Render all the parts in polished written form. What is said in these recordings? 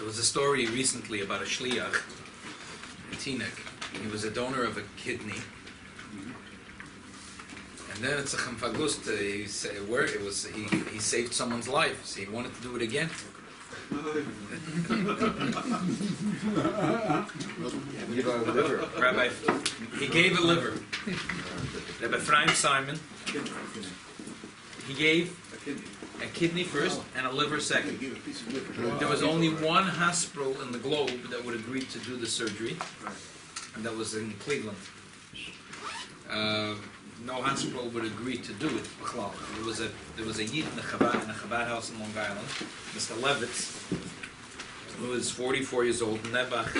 There was a story recently about a shliach, a tinek. He was a donor of a kidney, and then it's a chamfagust. He said where it was. He saved someone's life, so he wanted to do it again. Rabbi, he gave a liver. Rabbi Ephraim Simon. He gave a kidney first and a liver second. There was only one hospital in the globe that would agree to do the surgery, and that was in Cleveland. No hospital would agree to do it. There was a yid in a Chabad house in Long Island, Mr. Levitz, who was 44 years old. Nebach,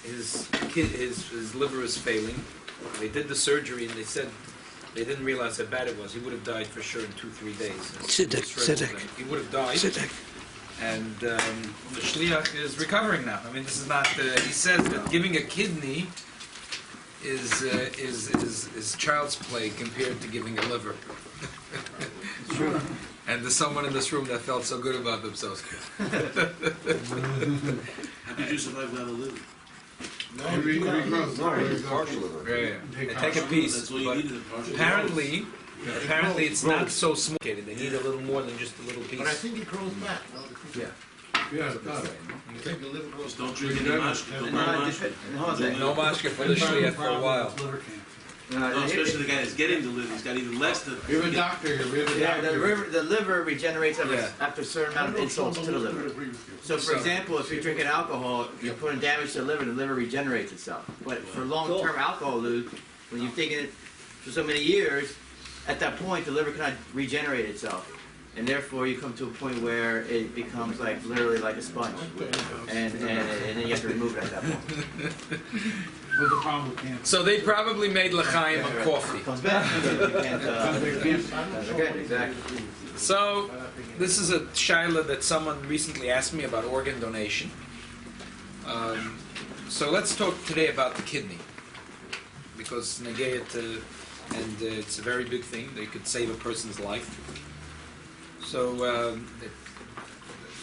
his liver is failing. They did the surgery, and they said they didn't realize how bad it was. He would have died for sure in 2-3 days. Siddiq. He would have died. Siddiq. And the shliach is recovering now. I mean, this is not. He says that giving a kidney is child's play compared to giving a liver. Sure. And there's someone in this room that felt so good about themselves. How did you survive without a liver? Partial liver. Right. They take a piece. That's all you But needed, a partial apparently it's not so small. They need a little more than just a little piece. But I think it grows back. Yeah. Yeah, it does. The liver grows Just don't drink any mashka. Don't drink No mashka for the shliach for a while. No, especially the guy that's getting the liver. He's got even less than. We have a doctor here. We have a Yeah, doctor. the liver regenerates Yeah. after a certain amount of insults to the liver. So, for example, if you're drinking alcohol, you're putting damage to the liver regenerates itself. But for long-term alcohol use, when you've taken it for so many years, at that point, the liver cannot regenerate itself. And therefore, you come to a point where it becomes like literally like a sponge. And then you have to remove it at that point. What's the problem with cancer? So they probably made l'chaim on coffee. Comes back. You can't, okay, exactly. So this is a shaila that someone recently asked me about organ donation. So let's talk today about the kidney, because and it's a very big thing. They could save a person's life. So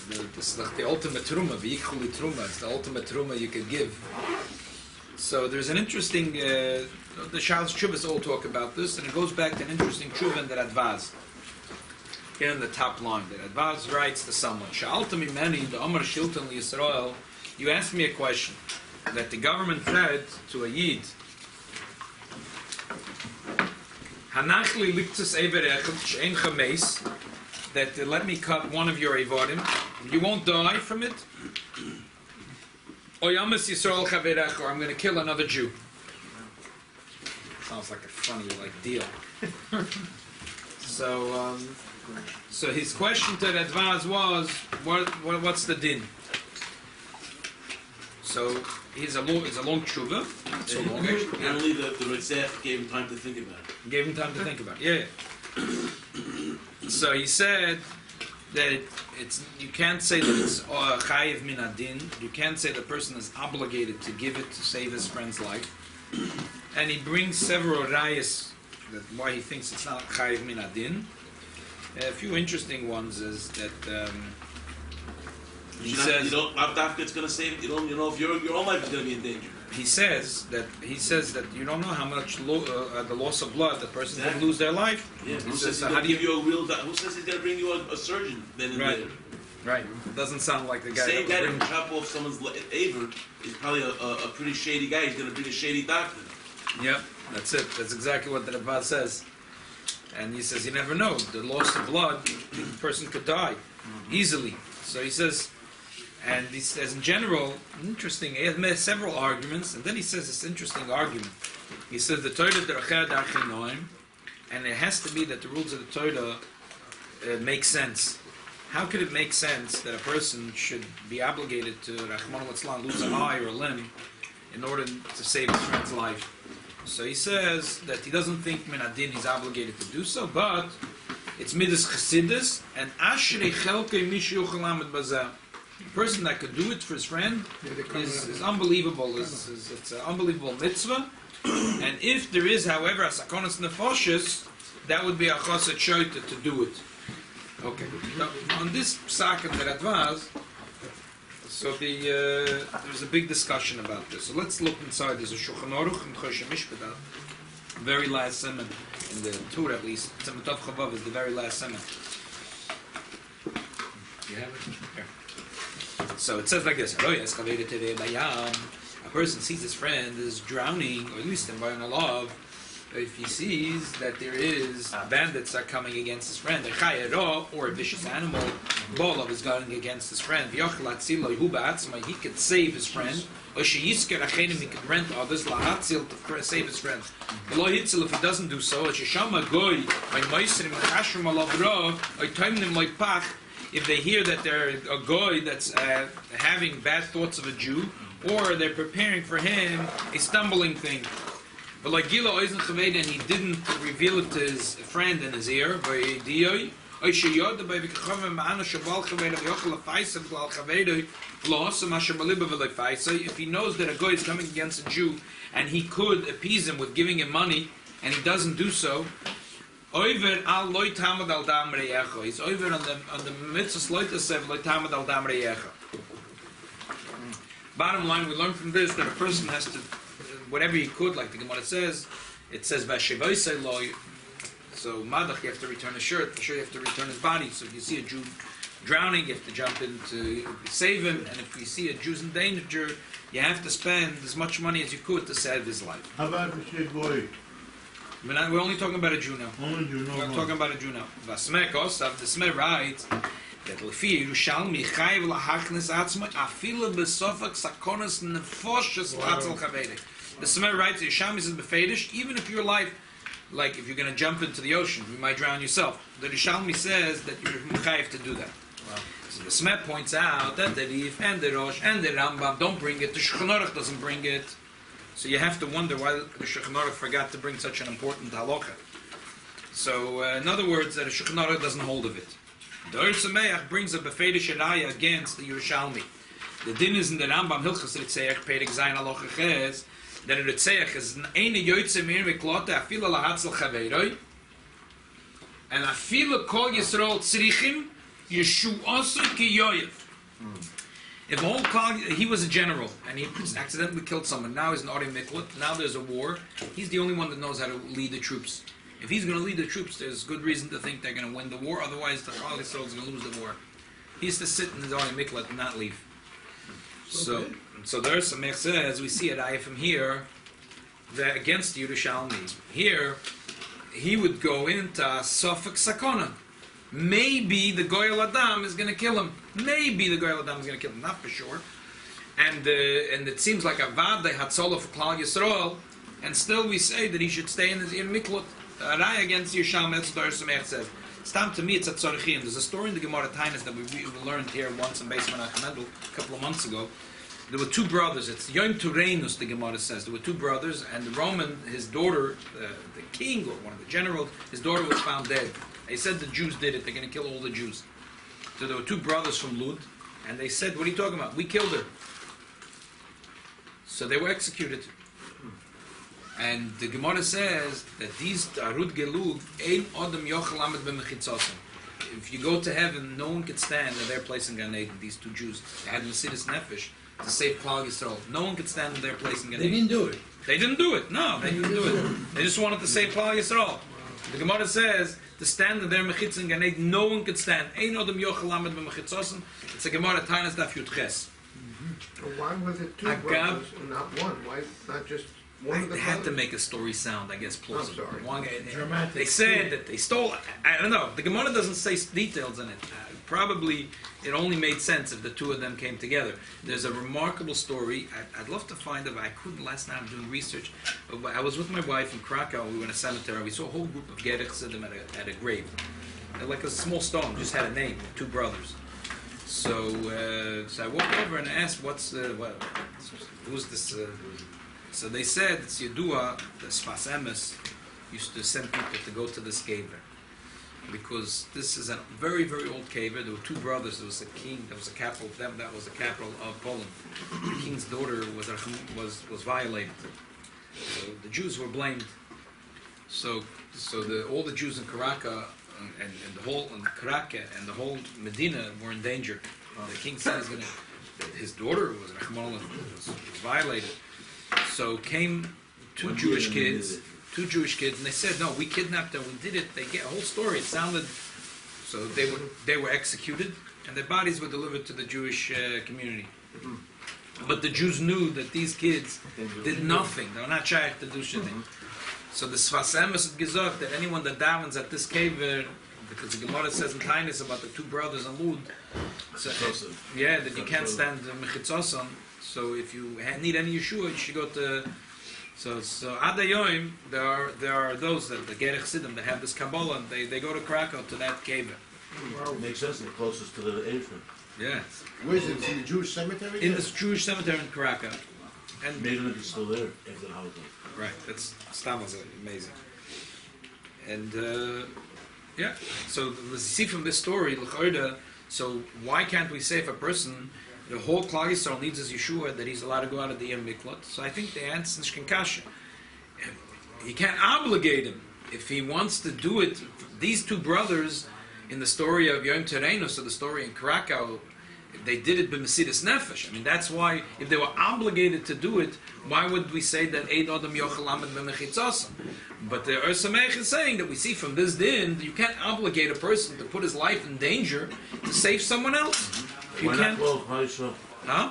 this is like the ultimate terumah, v'yichuli terumah. It's the ultimate terumah you could give. So there's an interesting, the Sheilos Tshuvos all talk about this, and it goes back to an interesting tshuva in the Radvaz. Here in the top line, the Radvaz writes to someone, Sha'alta mimeni, the Amar Shilton Yisrael, you asked me a question that the government said to a Yid, Hanachli liktus everechel she'en chameis, that let me cut one of your evadim, you won't die from it. Oyamas Yisrael chaverech, or I'm going to kill another Jew. Sounds like a funny deal. So his question to Radvaz was, what's the din? So it's a long tshuva. It's so long. Apparently the Ritzach gave him time to think about it. Gave him time to think about it. Yeah. So he said that you can't say that it's chayiv min adin. You can't say the person is obligated to give it to save his friend's life. And he brings several rayas why he thinks it's not chayiv min adin. A few interesting ones is that he says you don't. It's going to save it. You don't know if your own life is going to be in danger. He says that you don't know how much the loss of blood the person can lose their life. Yeah. He Who says, says he's going to give you a real? Who says he's going to bring you a surgeon? Then Right. Right. It doesn't sound like the guy. Same guy that that can chop off someone's aver is probably a pretty shady guy. He's going to bring a shady doctor. Yep, that's it. That's exactly what the Rabbi says. And he says you never know. The loss of blood, the person could die easily. So he says, and he says in general, interesting. He has made several arguments, and then he says this interesting argument. He says the Torah derecheh darchinoim, and it has to be that the rules of the Torah make sense. How could it make sense that a person should be obligated to Rachmana litzlan lose an eye or a limb in order to save his friend's life? So he says that he doesn't think min adin he's obligated to do so, but it's midas chassidus and ashrei chelkei mishu yochel lamed bazeh. The person that could do it for his friend is unbelievable. It's an unbelievable mitzvah. And if there is, however, a sakonas nefoshes, that would be a chassid shoyta to do it. Okay. Now, on this psak of the Radvaz, So there's a big discussion about this. So let's look inside. There's a Shulchan Aruch and Choshen Mishpadah. Very last sermon in the Torah, at least. Tzemutov Chavav is the very last sermon. You have it? Here. So it says like this: a person sees his friend is drowning, or at least in Bayan Allah. If he sees that there is bandits are coming against his friend, or a vicious animal, Bolav is going against his friend, he could save his friend, or he could rent others to save his friend. If he doesn't do so, if they hear that they're a goy that's having bad thoughts of a Jew, or they're preparing for him a stumbling thing, but like Gila Oizen Chaveda, and he didn't reveal it to his friend in his ear, if he knows that a guy is coming against a Jew, and he could appease him with giving him money, and he doesn't do so, he's over on the mitzvah loitasev loy tamad al dam reyecha. Bottom line, we learn from this that a person has to, whatever he could, like the Gemara says, it says Vashivaisei loy. So Madach, you have to return his shirt. For sure, you have to return his body. So if you see a Jew drowning, you have to jump in to save him. And if you see a Jew's in danger, you have to spend as much money as you could to save his life. How about the boy? We're only talking about a Jew now. Only Jew, no We're more. talking about a Jew now. Vasmekos, the Smeh writes that Lefi Yerushalmi Chayiv lahachnes atzmai afilu besofak sakonas nefoshes latzel chavedi. The Smeh writes, Yerushalmi says befedish, even if your life, like if you're going to jump into the ocean, you might drown yourself. The Yerushalmi says that you're chayiv to do that. Wow. So the Smeh points out that the Rif and the Rosh and the Rambam don't bring it. The Shulchan Aruch doesn't bring it. So you have to wonder why the Shulchan Aruch forgot to bring such an important halacha. So in other words, that the Shulchan Aruch doesn't hold of it. The Or Sameach brings a befedish raya against the Yerushalmi. The din is in the Rambam Hilchas Ritzeach Perek Zayin Halacha Ches that a Ritzeach is an eine yoytze mir miklota afila lahatzel chaveiroi and afila kol Yisrael tzrichim Yeshuasu ki yoyev. If a whole cloud, he was a general and he accidentally killed someone. Now he's an Ori Miklat. Now there's a war. He's the only one that knows how to lead the troops. If he's going to lead the troops, there's good reason to think they're going to win the war. Otherwise, the Klal Yisrael is going to lose the war. He has to sit in his Ori Miklat and not leave. So there's some says we see at Ayah from here that against Yerushalmi. Here, he would go into Sofak Sakona. Maybe the Goyal Adam is going to kill him. Maybe the Goyal Adam is going to kill him, not for sure. And it seems like a Vad they had solo for Klal Yisrael, and still we say that he should stay in his Miklot. Rai against Yerushalmi, that's what the Samech says. Stam to me, it's at Tzorechim. There's a story in the Gemara Tainis that we learned here once in Beis Menachem Mendel a couple of months ago. There were two brothers. It's Yom Turenus, the Gemara says. There were two brothers, and the Roman, his daughter, the king or one of the generals, his daughter was found dead. They said the Jews did it. They're going to kill all the Jews. So there were two brothers from Lud, and they said, "What are you talking about? We killed her." So they were executed. And the Gemara says that these Arud Gelug ein Adam Yochel Lamed b'Mechitzosim. If you go to heaven, no one could stand in their place in Gan Eden. These two Jews, they had Mesidas Nefesh to save Klal Yisrael. No one could stand in their place in Gan Eden. They didn't do it. They didn't do it. No, they didn't do it. They just wanted to save Klal Yisrael. The Gemara says to stand in their mechitz in Gan Eden, no one could stand. Ein Adam Yochel Lamed b'Mechitzosim. It's a Gemara Tainas Daf Yud Ches. Why was it two Agab- brothers and not one? Why not just one of the They had to brothers? make a story sound, I guess, plausible. I'm sorry. One, Dramatic. they said that they stole. I don't know. The Gemara doesn't say details in it. Probably it only made sense if the two of them came together. There's a remarkable story. I'd love to find it, but I couldn't last night. I'm doing research. I was with my wife in Krakow. We were in a cemetery. We saw a whole group of Gerech Sidim at a grave. They're like a small stone, just had a name. Two brothers. So I walked over and asked, who's this? So they said it's Yedua, the Sfas Emes used to send people to go to this cave because this is a very, very old cave. There were two brothers. There was a king. There was a capital of them. That was the capital of Poland. The king's daughter was violated. So the Jews were blamed. So all the Jews in Karaka and the whole Medina were in danger. The king said his daughter was violated. So came two Jewish kids, and they said, "No, we kidnapped her. We did it." They get a whole story. It sounded so they were executed, and their bodies were delivered to the Jewish community. But the Jews knew that these kids did nothing. They were not shaykh to do shitting. So the Sfas Emes had gesagt that anyone that davens at this cave, because the Gemara says in Tainis about the two brothers in Lud, so, that you can't stand Mechitzosan. So if you need any Yeshua, you should go to. So Ada Yoim, there are those that the Gerech Siddim that have this Kabbalah, and they go to Krakow to that cave. Wow. Makes sense, the closest to the Eifrim. Yeah, Where is it? In the Jewish cemetery? in this Jewish cemetery in Krakow, and Maybe it's still there after the Holocaust. right, that's Stamos amazing. And so you see from this story, l'chorda, so why can't we say if a person, the whole Klal Yisrael needs his Yeshua, that he's allowed to go out of the Yom Miklot? So I think the answer is Shkinkasha. You can't obligate him if he wants to do it. These two brothers in the story of Yom Terenus, or the story in Krakow, they did it b'mesidus nefesh. I mean, that's why if they were obligated to do it, why would we say that Eid Adam Yochel Lamed b'mechitzasam? But the Samech is saying that we see from this din that you can't obligate a person to put his life in danger to save someone else. You Why can't. not all of Klal Yisrael? Huh?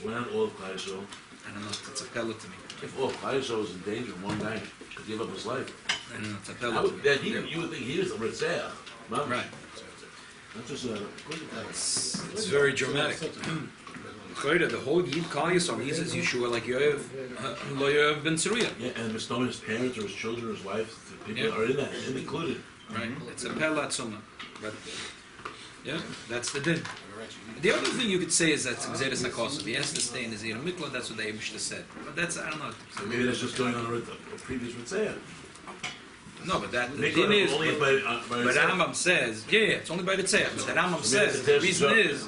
Why not all of Klal Yisrael? I don't know. It's a pella to me. If all of Klal Yisrael was in danger, one guy could give up his life. I don't know. It's a I pella would, to that me. you would think he was a Ritzah. Right. Not just a... It's very dramatic. The whole Yid Klal Yisrael needs his Yeshua like Yoav ben Tzeruya. Yeah, and Mr. his parents or his children or his wife, the people Yeah. are in that, and included. Right? It's a pella tzuma. But yeah, that's the din. The other thing you could say is that Gzeres HaKosov. He has to stay in his Yom Mikla. That's what the Eibishter said. But that's, I don't know. So maybe that's just going on a previous Ritzah. No, but that the Mikla din is. only by But Rambam says, it's only by the tzeh. But the Rambam says the reason is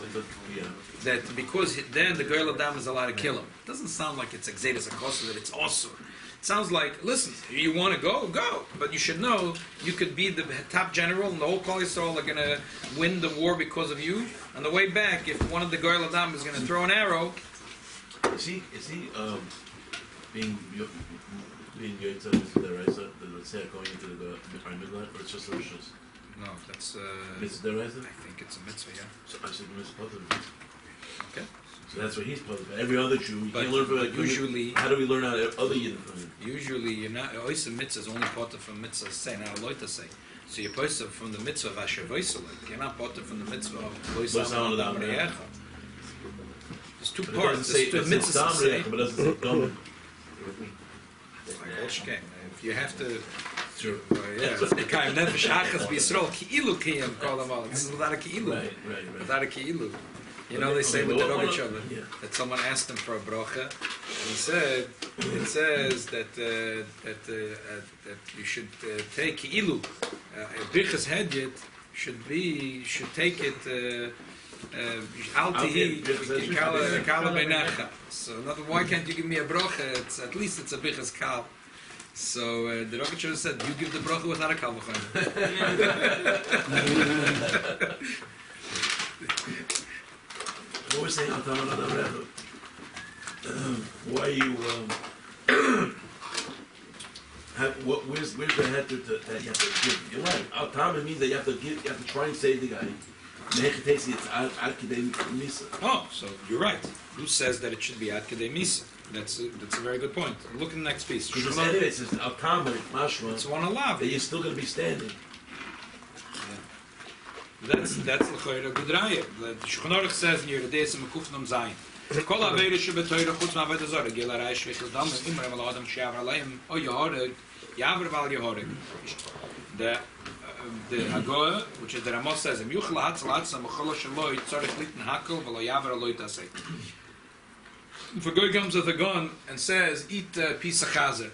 that because then the girl of Dam is allowed to kill him. It doesn't sound like it's Gzeres HaKosov, that it's also. It sounds like, listen, you want to go, go. But you should know, you could be the top general and the whole Klal Yisrael are going to win the war because of you. On the way back, if one of the girl of Dam is going to throw an arrow... Is he being Yoitza Mitzvah Deraisa, the Ritzah going into the Midnight, or it's just a Rishus? No, that's... Mitzvah Deraisa? I think it's a mitzvah, yeah. So I said Mitzvah. Okay. So that's what he's puzzled. But every other Jew, you But can't learn from like, usually... How do we learn out other Yidden from him? Usually, you're not. Oisa mitzvah is only part from mitzvah say, not a loita say. So you're part from the mitzvah of Asher Voiselek. You're not part from the mitzvah of Voiselek. There's two parts. There's two mitzvahs to say. But it doesn't say Dom. Okay, if you have to. Sure. Yeah. Kayim nefesh achas b'Yisrael ki'ilu kiyam call them all. This is without a ki'ilu. Right. Without a ki'ilu. You know, they say with the Rogachover Yeah. that someone asked him for a bracha, and he said, it says that you should take ilu. A birchas hedjit should take it alti kala beinacha. So, why can't you give me a bracha? It's at least it's a birchas kal. So the Rogachover said, you give the bracha without a kal What was saying? Why you where's the head that you have to give? You're right. Al-Tama means that you have to try and save the guy. Mehechetesi, it's ad-kedei misa. Oh, so you're right. Who says that it should be ad kedei misa? That's a very good point. Look at the next piece. Because anyway, it says Al-Tama, Mashma, It's one alav. that you're still going to be standing. That's the Chayra good raya. The Shulchan Aruch says in Yeridei Mekuf Nom Zayin. Kol Aveira Shebetoyra Chutz Ma'aved Azor Gil Arai Shvichas Dam Imre Mal Adam She'avar Aleim O Yehorig Yavar Val Yehorig. The Hagoah, which is the Ramos says, Im Yuchel Hatzel Hatzel Mechol Shaloi Tzorich Liten Hakel V'lo Yavar Aloi Tasei. If a guy comes with a gun and says, eat a piece of chazer,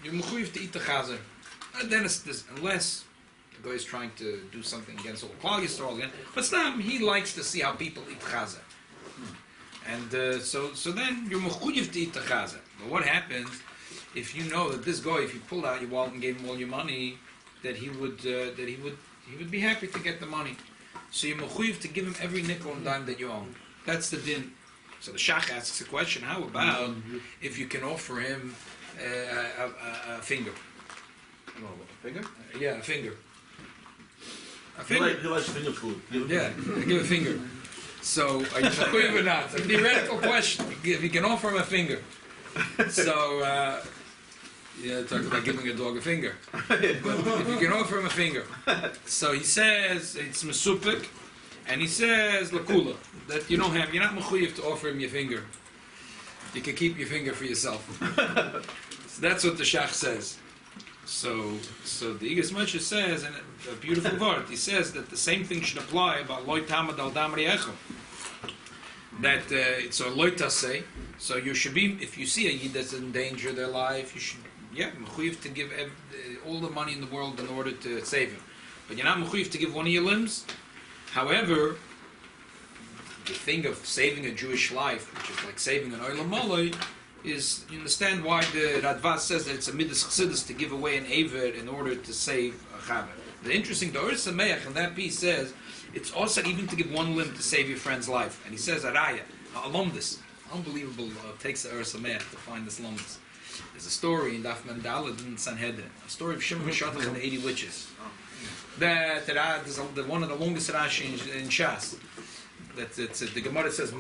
you're mechuyev to eat the chazer. Then it's this, unless the guy is trying to do something against all Klal Yisrael again. But still, he likes to see how people eat chazer. And so then you're mechuyev to eat the chazer. But what happens if you know that this guy, if you pulled out your wallet and gave him all your money, that he would be happy to get the money. So you're mechuyev to give him every nickel and dime that you own. That's the din. So the Shach asks a question, how about if you can offer him a finger? Finger? Yeah, a finger. A He finger. likes finger food. Yeah, give a finger. So, are you mechuyev or not? A theoretical question. If you can offer him a finger. So, talk about giving a dog a finger. But if you can offer him a finger. So he says, it's mesupik, and he says, lakula, that you're not mechuyev to offer him your finger. You can keep your finger for yourself. So that's what the Shach says. So the Igas Moshe says, and a beautiful word, he says that the same thing should apply about loy tamad al dam ri'echo. That it's a loy taseh. So you should be, if you see a yid that's in danger of their life, you should, mechuyev to give all the money in the world in order to save him. But you're not mechuyev to give one of your limbs. However, the thing of saving a Jewish life, which is like saving an olam malay, is, you understand why the Radvaz says that it's a midas chassidus to give away an aver in order to save a chaver. The interesting, the Or Sameach in that piece says it's also even to give one limb to save your friend's life. And he says, Araya, alumdus, unbelievable, takes the Or Sameach to find this alumdus. There's a story in Daf Mandalad in Sanhedrin, a story of Shimon Meshatach and the 80 witches. That is one of the longest Rashi in Shas. The Gemara says,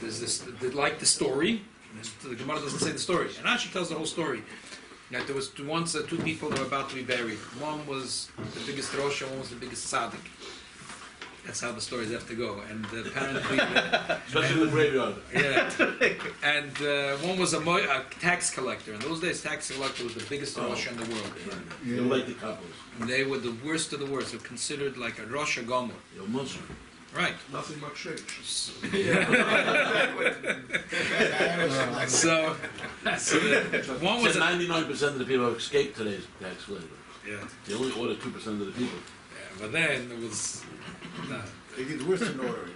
there's this, like the story. The Gemara doesn't say the story. And Rashi tells the whole story. That there was once two people that were about to be buried. One was the biggest Rosh, one was the biggest Tzaddik. That's how the stories have to go. And apparently... Especially in the graveyard. Yeah. And one was a tax collector. In those days, tax collector was the biggest Rosh in the world. They were like the couples. And they were the worst of the worst. They were considered like a Rosh Gomer. You're Muslim. Right. Nothing but shake. So one was Said 99% of the people have escaped today's tax collector. yeah. They only order 2% of the people. But then it was no. They get worse than ordering.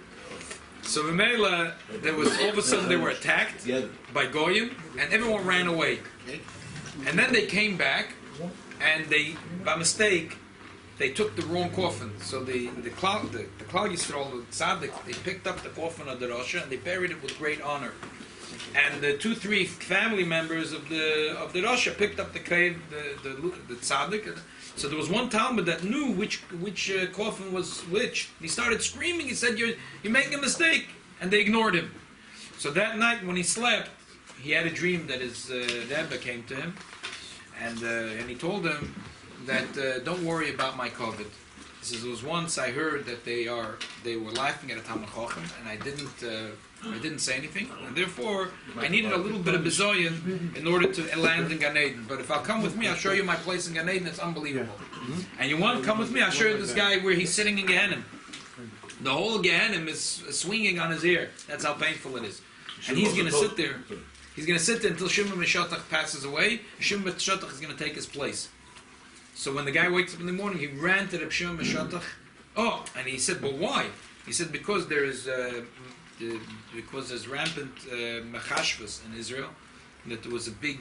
So Vimela, there was all of a sudden they were attacked Together. by Goyim, and everyone ran away. And then they came back, and they, by mistake, they took the wrong coffin. So the Klal Yisrael, the Tzaddik, they picked up the coffin of the Rosh and they buried it with great honor. And the 2-3 family members of the Rosh picked up the Tzaddik. So there was one Talmud that knew which coffin was which. He started screaming. He said, "You're making a mistake," and they ignored him. So that night when he slept, he had a dream that his Rebbe came to him, and he told him that don't worry about my COVID. He says, there was once I heard that they were laughing at a Talmud Chacham, and I didn't say anything, and therefore I needed a little bit of bizoyin in order to land in Gan Eden. But if I'll come with me, I'll show you my place in Gan Eden. It's unbelievable. And you want to come with me? I'll show you this guy where he's sitting in Gehenna. The whole Gehenna is swinging on his ear. That's how painful it is. And he's going to sit there. He's going to sit there until Shimon Meshatach passes away. Shimon Meshatach is going to take his place. So when the guy wakes up in the morning, he ran to the Shimon Meshatach. Oh, and he said, "But why?" He said, "Because there's rampant machashvas in Israel. That there was a big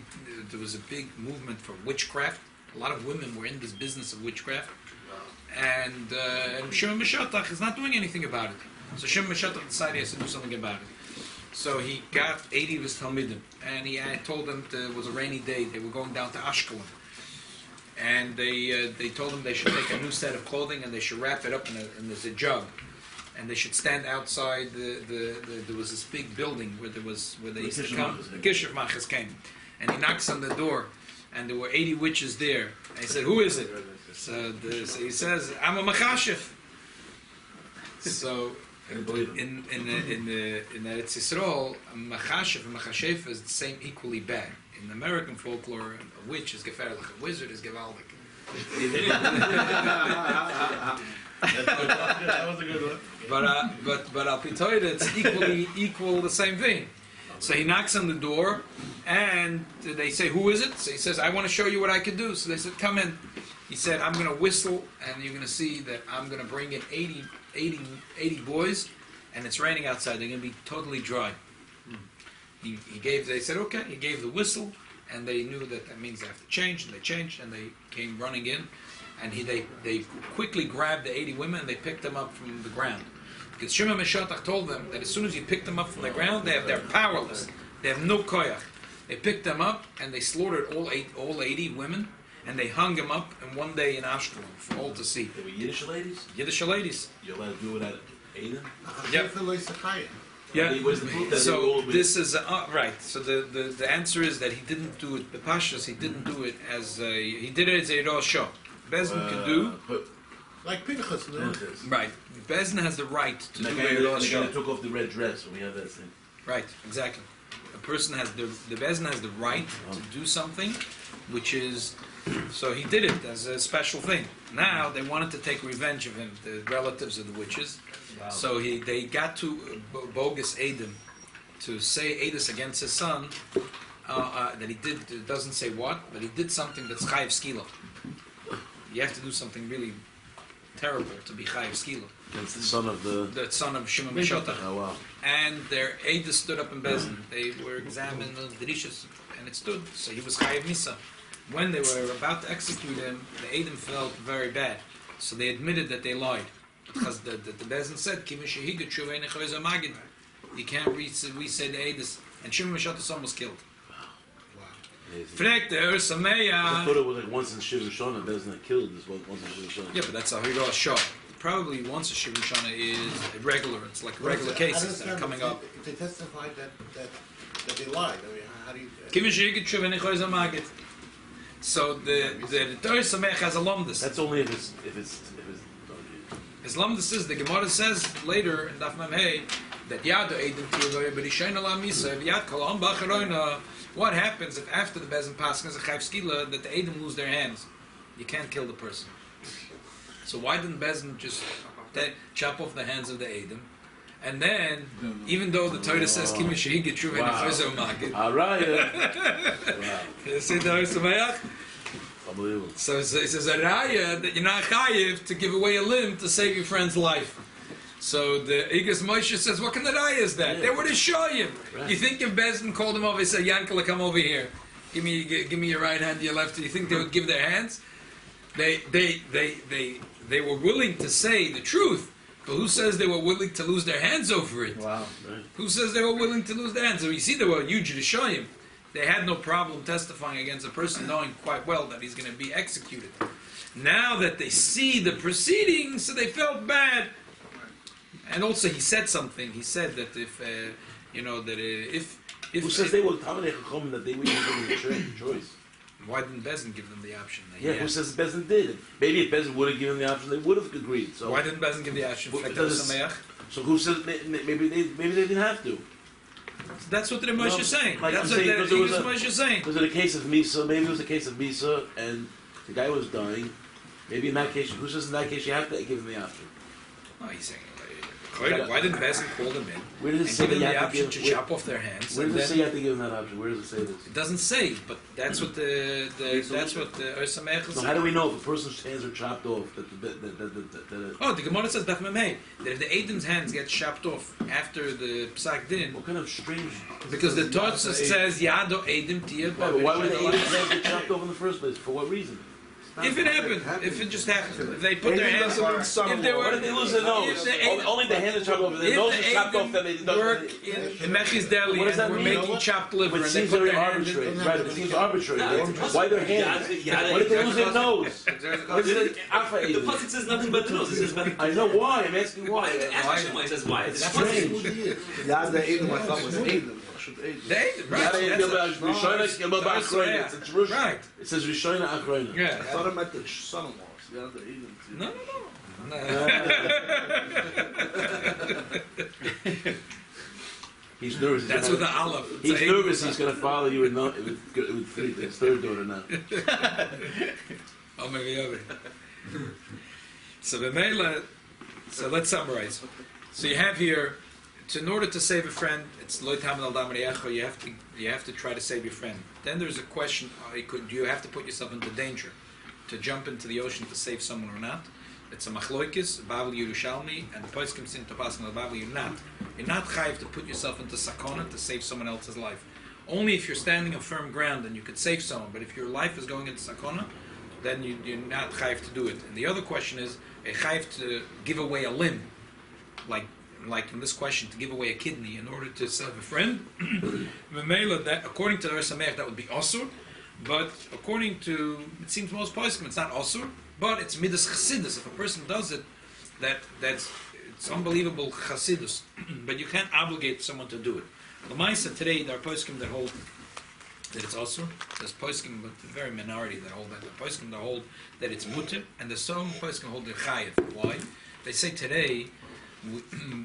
movement for witchcraft. A lot of women were in this business of witchcraft, and Shimon Meshatach is not doing anything about it. So Shimon Meshatach decided he has to do something about it. So he got 80 of his Talmidim, and he told them it was a rainy day. They were going down to Ashkelon. And they told them they should take a new set of clothing and they should wrap it up in a jug, and they should stand outside. There was this big building where they used to come. The Kishev Machas came, and he knocks on the door, and there were 80 witches there. And he said, "Who is it?" So he says, "I'm a Machashev." So in the Eretz Yisrael, Machashev and Machashev is the same, equally bad. In American folklore, a witch is gefährlich, a wizard is gewaltig. That was a good one. But Al Pitoida, it's equal the same thing. So he knocks on the door, and they say, "Who is it?" So he says, "I want to show you what I can do." So they said, "Come in." He said, "I'm going to whistle, and you're going to see that I'm going to bring in 80 boys, and it's raining outside. They're going to be totally dry." They said, "Okay." He gave the whistle, and they knew that means they have to change, and they changed, and they came running in, and they quickly grabbed the 80 women, and they picked them up from the ground. Because Shimon Meshatach told them that as soon as you pick them up from the ground, they're powerless. They have no koyach. They picked them up and they slaughtered all 80 women, and they hung them up in one day in Ashkelon for all to see. They were Yiddish ladies? Yiddish ladies. You're allowed to do it at Aiden? Yep. Yeah. Where's the proof that they were So all this is right. So the answer is that he didn't do it. The Pashas, he didn't do it as he did it as a Rosh Hashanah. Bezin could do Like Pinchas, no? right. Bezin has the right to do The a guy Rosh that Hashanah. took off the red dress, we have that thing. Right. Exactly. A person has the Bezin has the right to do something, which is. So he did it as a special thing. Now they wanted to take revenge of him, the relatives of the witches. So they got to bogus Adam to say Adis against his son that he did. It doesn't say what, but he did something that's chayiv skila. You have to do something really terrible to be chayiv skila. It's the son of The son of Shimon Meshatach. Oh, wow. And their Adis stood up in Bezin. They were examined on the Drishas, and it stood. So he was chayiv misa. When they were about to execute him, the Adam felt very bad. So they admitted that they lied. Because the Bezin said, you can't re-say the Adis. And Shimon Meshatach's son was killed. Amazing. I thought it was like once in Shiva Shana, Bezna killed this once in Shiva Shana. Yeah, but that's a Hirosh Shah. Probably once a Shiva Shana is regular. It's like regular cases that are coming up. If they testified that they lied, I mean, how do you... So the Torah Samech has a lomdus. That's only if it's His lomdus is, the Gemara says later in Daf Mem Hey that Yado Eidim Tiyogoy B'Rishayin Ala Misa V'Yad Kol Am B'Acharoina. What happens if after the Bezin Paskin is a Chayv Skila that the Eidim lose their hands? You can't kill the person. So why didn't Bezin just chop off the hands of the Eidim? And then, even though the Torah says Kim Yishayig Yitruv and Yichayzer Magid, Alright. Wow. you see the Torah Samayach? Unbelievable. So it says a raya that you're not chayiv to give away a limb to save your friend's life. So the Igas Moshe says, what kind of raya is that? They were to show you. Right. You think if Bezin called him over and said, Yankala, come over here. Give me your right hand, your left. Do you think they would give their hands? They were willing to say the truth. But who says they were willing to lose their hands over it? Wow. Right. Who says they were willing to lose their hands? So you see, they were huge to show him. They had no problem testifying against a person knowing quite well that he's going to be executed. Now that they see the proceedings, so they felt bad. And also, he said something. He said that if Who says they were Talmidei Chacham that they wouldn't give them the choice? why didn't Bezin give them the option? Yeah, who says Bezin did? Maybe if Bezin would have given the option, they would have agreed. So Why didn't Bezin give the option? Well, Like because the Sameach? So who says maybe they didn't have to? That's what the Moshe is saying. Like That's I'm what saying, the because there was Moshe is saying. Was it a case of Misa? Maybe it was a case of Misa, and the guy was dying. Maybe in that case, who says in that case you have to give him the option? Oh, he's saying, why didn't Bezin call them in Where does it and say give that them you the have to option give? to chop off their hands? Where And does it say then, you have to give him that option? Where does it say this? it doesn't say, but that's what the Sameach is So how do we know if a person's hands are chopped off? That Oh, the Gemara says Daf Mem Hey that if the Aiden's hands get chopped off after the Psak Din, what kind of strange? because the Torah says Yado Eidim Tiyah. But why would the hands get chopped off in the first place? For what reason? If it happened, if it just happened, if they put their hands, if they What were, if they lose their nose? if the Only the hand is chopped off. The nose is chopped off. Then they work in Mechi's Deli What does that and we're mean? making chopped liver It and they seems put very their hand in. arbitrary. Right? It seems arbitrary. Why their hands? What if they lose their nose? What if The pasuk says nothing but the nose. It says nothing. I know why. I'm asking Why? why. Ask Hashem why it says why. It's Strange. The Aiden, right? It's Rush. Right. It says Rishona Achroina. Yeah. I thought I meant the son-in-laws. Yeah, the Eden. No. He's nervous. That's what the Aleph. He's nervous. He's going to follow you with his third daughter now. Oh, maybe over. So the Mela. So let's summarize. So you have here, in order to save a friend, it's lo tamen al dam re'echo. You have to try to save your friend. Then there's a question: do you have to put yourself into danger to jump into the ocean to save someone or not? It's a machloikis, Bavel Yerushalmi, and the poskim seem to pass on the Bavel. You're not chayiv to put yourself into sakona to save someone else's life. Only if you're standing on firm ground and you could save someone. But if your life is going into sakona, then you're not chayiv to do it. And the other question is a chayiv to give away a limb, like like in this question, to give away a kidney in order to save a friend, that according to the Sameach that would be osur, but according to, it seems most poskim, it's not osur, but it's midas chassidus. If a person does it, that's it's unbelievable chassidus, but you can't obligate someone to do it. The Maisa today, there are poskim that hold that it's osur. There's poskim, but a very minority that hold that. There are poskim that hold that it's mutter, and there's some poskim hold that chayev. Why? They say today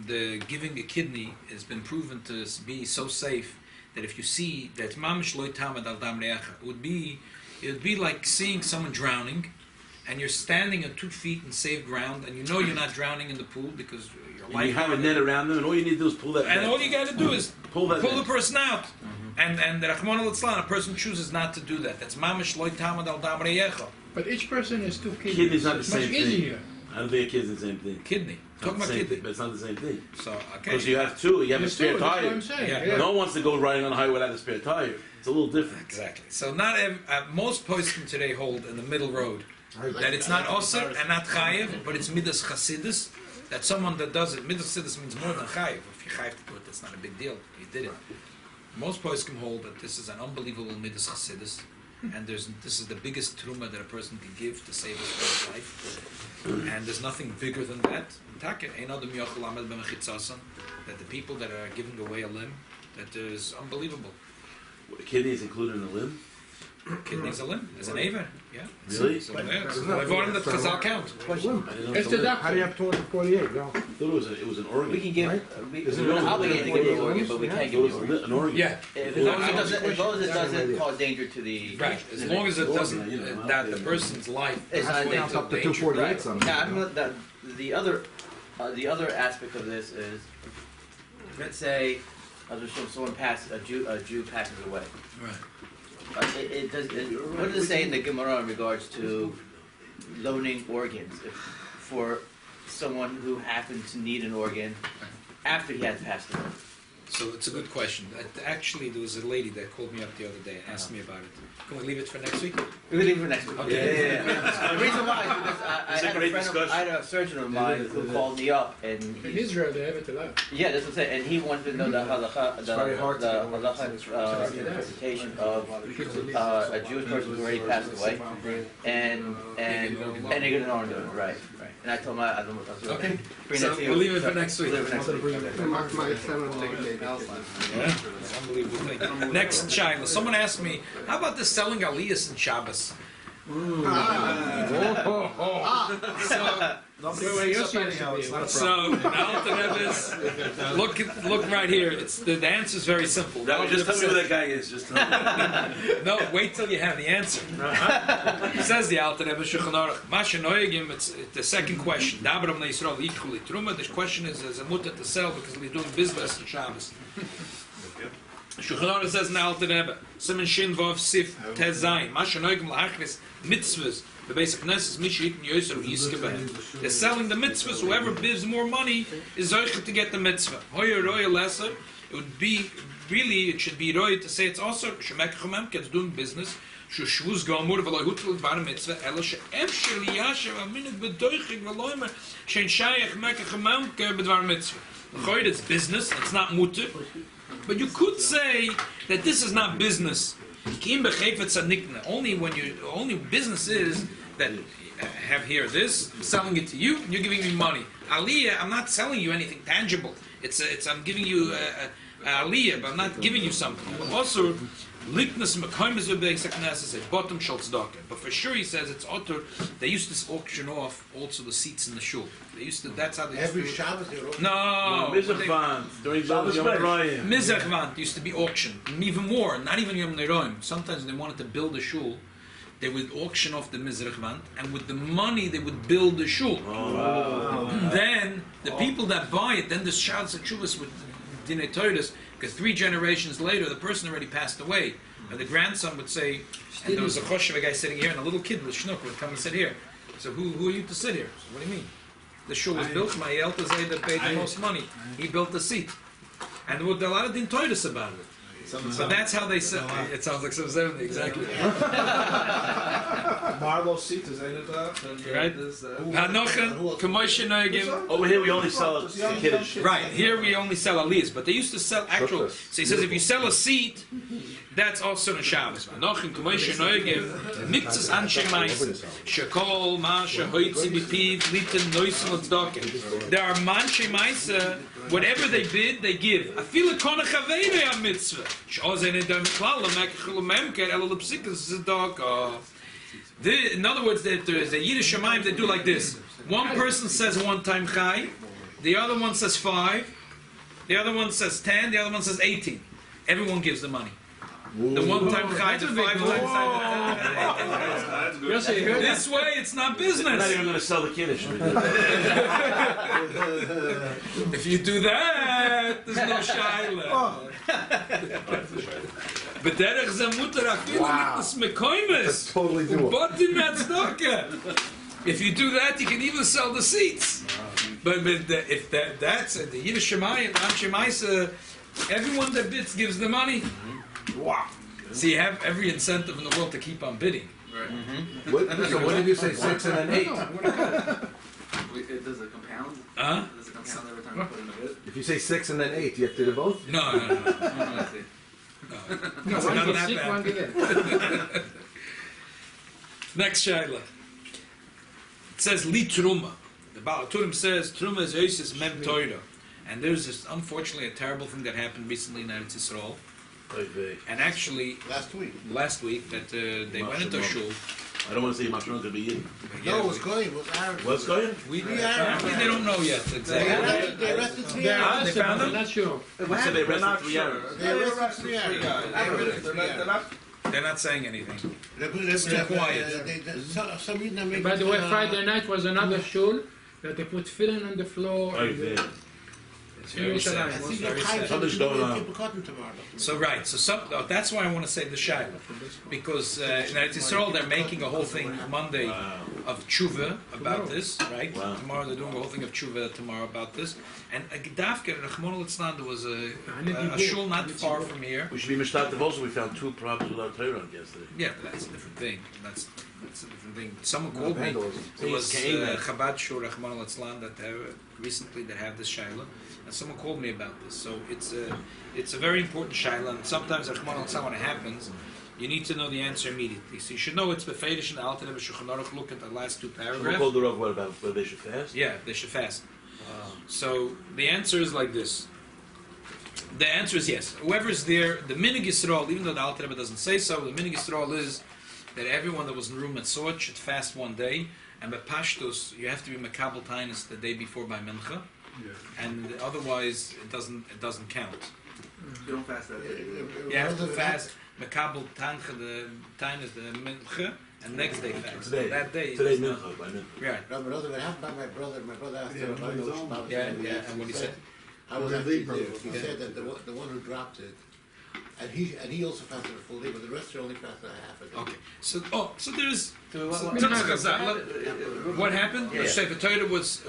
the giving a kidney has been proven to be so safe that if you see that mamish loy tamad al dam reacha, it would be like seeing someone drowning, and you're standing on 2 feet in safe ground, and you know you're not drowning in the pool because your life. You have a net around them, and all you need to do is pull that. And net. all you got to do is pull the net. person out. And the Rachmana litzlan, a person chooses not to do that. That's mamish loy tamad al dam reacha. But each person has 2 kidneys. Kidney's not the It's same much thing. easier. I don't think a kid's the same thing. Kidney. It's Talking not about the same kidney. thing, but it's not the same thing. So okay. Because you have two, you have a Yes, spare that's what tire. I'm saying. Yeah. Yeah. No one wants to go riding on the highway without a spare tire. It's a little different. Exactly. So not most poskim today hold in the middle road that it's not osir and not chayev, but it's midas chasidus. That someone that does it, midas chasidus means more than chayev. If you chayev to do it, that's not a big deal. You did it. Most poskim hold that this is an unbelievable midas chasidus, and this is the biggest truma that a person can give to save his friend's life. And there's nothing bigger than that. That the people that are giving away a limb, that is unbelievable. What, kidney is included in the limb? Kidney's a limb, as an aver, yeah. Really? So I've ordered that Chazal count. I didn't know It's so the much. How do you have 248? No. I thought it was an organ. We can give, Is it we're really obligated to give the organ, but we can't I give thought the it organ. was an organ. Yeah, As long as it doesn't cause danger to the... right. As long as it doesn't, You know, that the person's life It's not going up to up to danger. 248 Right. something. Now, I'm not, the other aspect of this is, let's say, someone passes, a Jew passes away. Right. What does it say in the Gemara in regards to loaning organs for someone who happens to need an organ after he has passed away? So it's a good question. Actually, there was a lady that called me up the other day and asked me about it. Can we leave it for next week? We can leave it for next week. Okay. Yeah. The reason why is because It's a great discussion. I had a surgeon of mine who called me up and In Israel, they have it a lot. yeah, that's what I'm saying. And he wanted to know the halacha, very hard to get halacha interpretation of a Jewish person who already passed away, and they're gonna honor it, right? And I told him I don't know. Okay. Bring So that to you. we'll leave it for next week. We'll leave it next week. My son-in-law gave it. Yeah, it's unbelievable thing. Next, Sheilos. Someone asked me, how about this selling aliyahs in Shabbos? So, look right here. The answer is very simple. Now, just tell me who that guy is. Just tell me. No, wait till you have the answer. He says the Alter Rebbe Shulchan Aruch. Masha Noyegim. It's the second question. Dabram leYisrael Yichuli Terumah. The question is a mutter to sell because they're doing business in Shabbos. Shulchan Aruch says in the Alter Rebbe, Siman Shin Vav Sif Tez Zayin. Masha Noyegim la'achris mitzvahs. The basic knesses mishit and yoser yiskeben. They're selling the mitzvahs. Whoever bids more money is zoichet to get the mitzvah. Hoyer roya lesser. It would be really. It should be roya to say it's also shemekachamem. It's doing business. Shuvuz gamur v'loy hutel bar mitzvah. Ela she'efshel yasher aminit bedoichig v'loymer shein shayach mekachamem bedvar mitzvah. Hoyer, it's business. It's not mutter. But you could say that this is not business. Only business is that I have here this, I'm selling it to you, and you're giving me money. Aliyah, I'm not selling you anything tangible. I'm giving you aliyah, but I'm not giving you something. Also, likness mekaymes v'beis bottom shel tzedakah. But for sure, he says it's otter. They used to auction off also the seats in the shul. They used to. That's how they used Every to. Shabbos they wrote. No. Mizrach during Shabbos Yom Rayim. Mizrach used to be auctioned, and even more. Not even Yom Neroim. Sometimes they wanted to build a shul. They would auction off the Mizrach and with the money they would build the shul. Then the people that buy it, then the shouts of Chuvas would Dinei Torahs, because 3 generations later the person already passed away, and the grandson would say, and there was a choshev, a guy sitting here, and a little kid with shnuk would come and sit here. So who are you to sit here? So what do you mean? The shul was built. My Eltazay that paid the most money. He built the seat, and there were a lot of din Torahs about it. So that's how they sell. It sounds like 770, exactly. Marlow seat is eine da. Right? Hanochen, Kamoshe Noegim. Over here we only sell it to Kiddush. Right, here we only sell aliyahs, but they used to sell actual. So he says if you sell a seat, that's also on Shabbos. Hanochen, Kamoshe Noegim, Mikzas Anshe Maisa, Shekol, Masha, Hoitzi, Bipiv, Litan, Noisel, and Tzedakah. There are Manshe Maisa, whatever they bid, they give. Afila Kona Chavere a mitzvah. Shozen in Dam Klala, Mekachul Memker, Ela Lepsikas Tzedakah. In other words, there's a Yiddish Shemaim that do like this. One person says one time Chai, the other one says 5, the other one says 10, the other one says 18. Everyone gives the money. The one time Chai, the 5 times Chai, the 10. This way, it's not They're not business. even going to sell the Kiddush. If you do that, there's no Shaila. But derech ze mutter afilu mitnas mekoimes. Totally doable. But in that tzedakah. If you do that, you can even sell the seats. But if that's the Yiddish Shemayim, the Anshe Maisa, everyone that bids gives the money. Wow. So you have every incentive in the world to keep on bidding. So what did you say, 6 and an 8? Does it compound? Huh? Does it compound every time you put in a bid? If you say 6 and then 8, you have to do both? No. I see. No, It's one not get that sick, bad. one get in. Next Shaila. It says Li Terumah. The Baal Turim says Terumah is Yosis Mem Torah. And there's this, unfortunately, a terrible thing that happened recently in Eretz Yisrael. And actually, Last week. that they went into a shul. I don't want to say Mashron going to be in. No, it was going. It was Arab. What's going? Apparently they don't know yet exactly. They arrested 3 They're Arabs. They found I'm them? not sure. They said they arrested 3 Arabs. They arrested 3 Arabs. They're not saying anything. They're quiet. Some Yidden are making. By the way, Friday night was another shul that they put filling on the floor. It's very sad. I think It's they're very hiding sad. Something's going on. people caught them tomorrow. So that's why I want to say the Shaila. Because in Eretz Yisrael they're making a whole thing Monday of tshuva about this, right? Wow. Tomorrow they're doing a whole thing of tshuva tomorrow about this. And Gedavke, Rachmana litzlan, there was a shul not far from here. We should be mishtatev also. We found 2 problems with our Torah on yesterday. Yeah, but that's a different thing. That's a different thing. Someone called me. vandalism. There was Chabad shul Rachmana litzlan that recently that have this Shaila. And someone called me about this. So it's a very important Shaila. And sometimes Rachmana litzlan, when it happens, you need to know the answer immediately. So you should know it's befedish in the Alter Rebbe Shulchan Aruch. Look at the last 2 Who paragraphs. called the Rav what about whether they should fast? Yeah, they should fast. So the answer is like this. The answer is yes. Whoever's there, the Minig Yisrael, even though the Alter Rebbe doesn't say so, the Minig Yisrael is that everyone that was in the room and saw it should fast one day. And by Pashtus, you have to be Makabel Tainus the day before by Mincha. And otherwise, it doesn't count. You don't fast that day. You have to fast Makabel Tainus the Mincha, and next day fast. Today. That day. Today, is not- Mincha, by Mincha. Right. No, but other than happened by my brother asked him about those. Yeah, and what he said. I was actually there. He said that the one who dropped it, and he also fasted a full day, but the rest are only fasted a half a day. Okay. So there's. What What happened? Yeah. The Sefer Torah was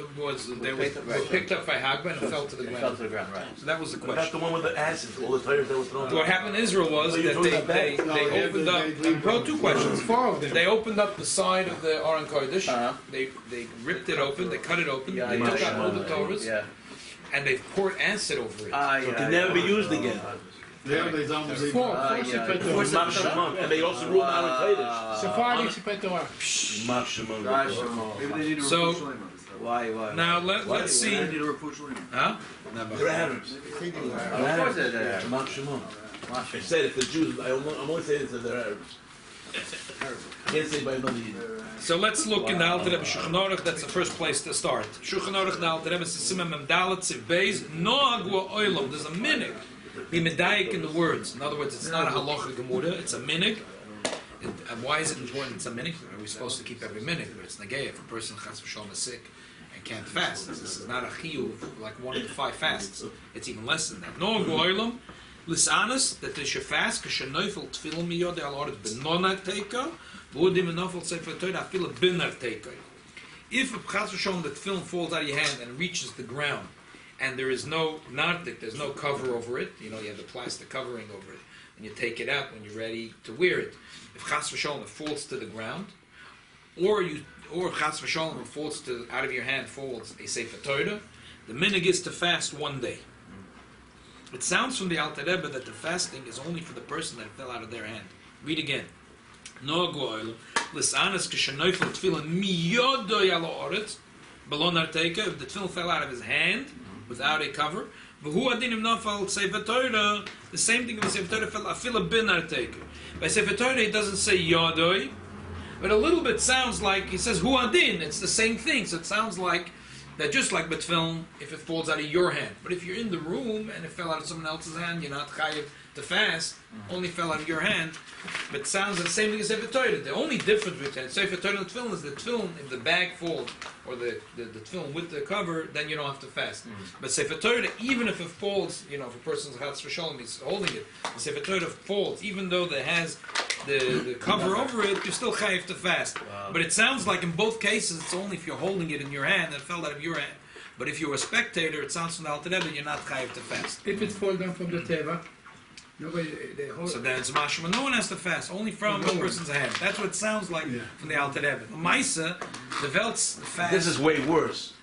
they were picked up by Hagba and it fell to the It fell ground. to the ground, right. So that was the What about question. the one with the acid? All the Torahs that were thrown What happened in Israel was Oh, that you're talking they opened up. Well, 2 questions. 4 of them. They opened up the side of the Aron Kodesh. Uh-huh. They ripped it open. They cut it open. Yeah, They yeah, took out all the yeah. Torahs Yeah. and they poured acid over it. So it can never be used again. 4 yeah. separate Four Torah. Mach Shemon. And they also ruled out of Kodesh. Sephardic separate Torah. Mach Shemon. Maybe they need a So- refuah shleima this time. Why? Now let's see. They need a refuah shleima. Huh? They're Arabs. Of course they're Mach Shemon. I said if the Jews, I'm only saying that they're Arabs. I can't say by another Yidden. So let's look in the Alter Rebbe Shulchan Aruch. That's the first place to start. Shulchan Aruch, the Alter Rebbe Sisimem Memdalet Tziv Beis Noag Oilam. There's a minig. Be medayik in the words. In other words, it's not a halacha gemura. It's a minig. And why is it important? It's a minig. Are we supposed to keep every minig? It's negay if a person chas v'shalom is sick and can't fast. This is not a chiyuv like 1 of the 5 fasts. It's even less than that. Noag Oilam. Lisanas that they should fast. K'shenoifel tefillah miyodei al oretz benonak teika. V'udim enofel sefer Torah afila binar teika. If a chas v'shalom the tefillin falls out of your hand and reaches the ground, and there is no nartik, there's no cover over it. You have the plastic covering over it, and you take it out when you're ready to wear it. If chas v'sholem it falls to the ground, or chas v'sholem it falls out of your hand, falls a sefer Torah, the minig is to fast one day. It sounds from the Alter Rebbe that the fasting is only for the person that it fell out of their hand. Read again. No goel lisanas k'shenoifel tefillin miyodoy ala oretz belon arteika. If the tefillin fell out of his hand without a cover, v'hu adinim nafal sefer Torah. The same thing with sefer Torah fell afila bin arteika. By sefer Torah it doesn't say yodoy, but a little bit sounds like he says hu adin. It's the same thing. So it sounds like that just like betfilm, if it falls out of your hand. But if you're in the room and it fell out of someone else's hand, you're not chayiv to fast, only fell out of your hand. But it sounds the same thing as Sefer Torah. The only difference between Sefer Torah and tefillin is the tefillin, if the bag falls, or the tefillin with the cover, then you don't have to fast. But Sefer Torah, even if it falls, if a person's chatz v'sholem, he's holding it, the Sefer Torah falls, even though it has the cover over it, you're still chayiv to fast. Wow. But it sounds like in both cases, it's only if you're holding it in your hand and it fell out of your hand. But if you're a spectator, it sounds from the Alter Rebbe, you're not chayiv to fast. If it falls down from the teva, nobody. So then it's mashma. No one has to fast, only from a person's hand. That's what it sounds like from the Alter Rebbe. Maisa, the Velt's fast. This is way worse.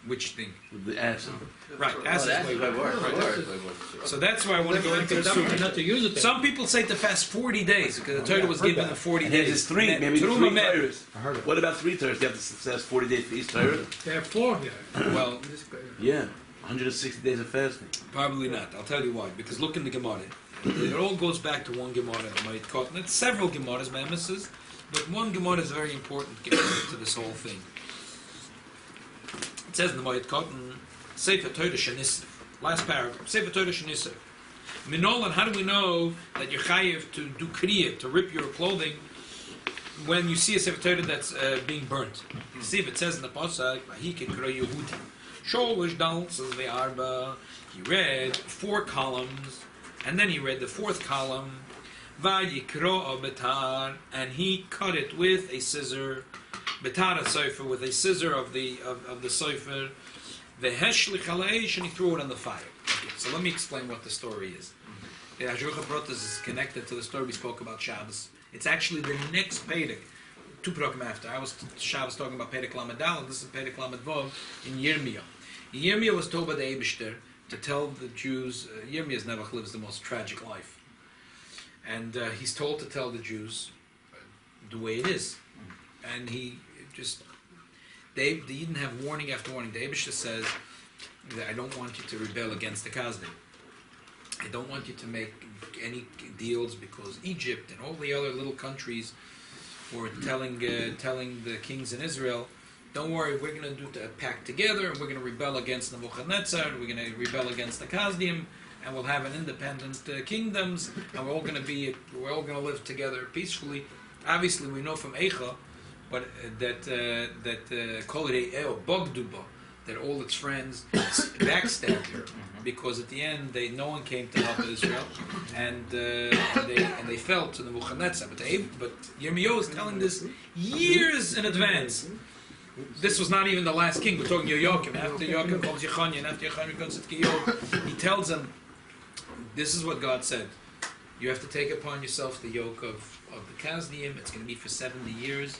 Which thing? With the acid. Right, acid is way worse. So that's why I want to go into the sukkah. Not to use it. Some people say to fast 40 days because the Torah was given the 40 And days. there's three, maybe Terumah three met. Torahs. What about 3 Torahs? You have to fast 40 days for each Torah? They have 4 here. Well, Yeah, 160 days of fasting. probably not. I'll tell you why. Because look in the Gemara. It all goes back to one Gemara that might caught. And it's several Gemaras, Memesis, but one Gemara is very important Gemara to this whole thing. It says in the Moed Cotton, Sefer Torah Shenisr. Last paragraph. Sefer Torah Shenisr. Minolan, how do we know that you're chayiv to do kriya, to rip your clothing, when you see a Sefer Torah that's being burnt? You see if it says in the Parsha, Vahike Kro Yehudi. Sholish Dal, says the Arba. He read 4 columns, and then he read the 4th column, Vayikro Betar, and he cut it with a scissor, Betar Sofer, with a scissor of the Sofer, Veheshlich Aleish, and he threw it on the fire. Okay, so let me explain what the story is. The Hashgacha Brotas is connected to the story we spoke about Shabbos. It's actually the next Perek, 2 Perakim after. I was Shabbos talking about Perek Lamed Dal, and this is Perek Lamed Vav in Yirmiyah. Yirmiyah was told by the Eibishter to tell the Jews, Yirmiyah's Nebuch lives the most tragic life. And he's told to tell the Jews the way it is. And he just, they didn't have warning after warning. The Eibishter says that I don't want you to rebel against the Kasdim. I don't want you to make any deals because Egypt and all the other little countries were telling the kings in Israel, don't worry, we're going to do a pact together, and we're going to rebel against Nebuchadnezzar, we're going to rebel against the Kasdim, and we'll have an independent kingdoms, and we're all going to live together peacefully. Obviously, we know from Eicha, but that Kol Eo Bogduba, that all its friends backstabbed her, because at the end no one came to help Israel, and they fell to Nebuchadnezzar. But Yirmiyahu is telling this years in advance. This was not even the last king. We're talking Yochanan. After Yochanan comes Yochanan, and after Yochanan comes Tzidkiyahu. He tells them, this is what God said. You have to take upon yourself the yoke of the Kasdim. It's going to be for 70 years.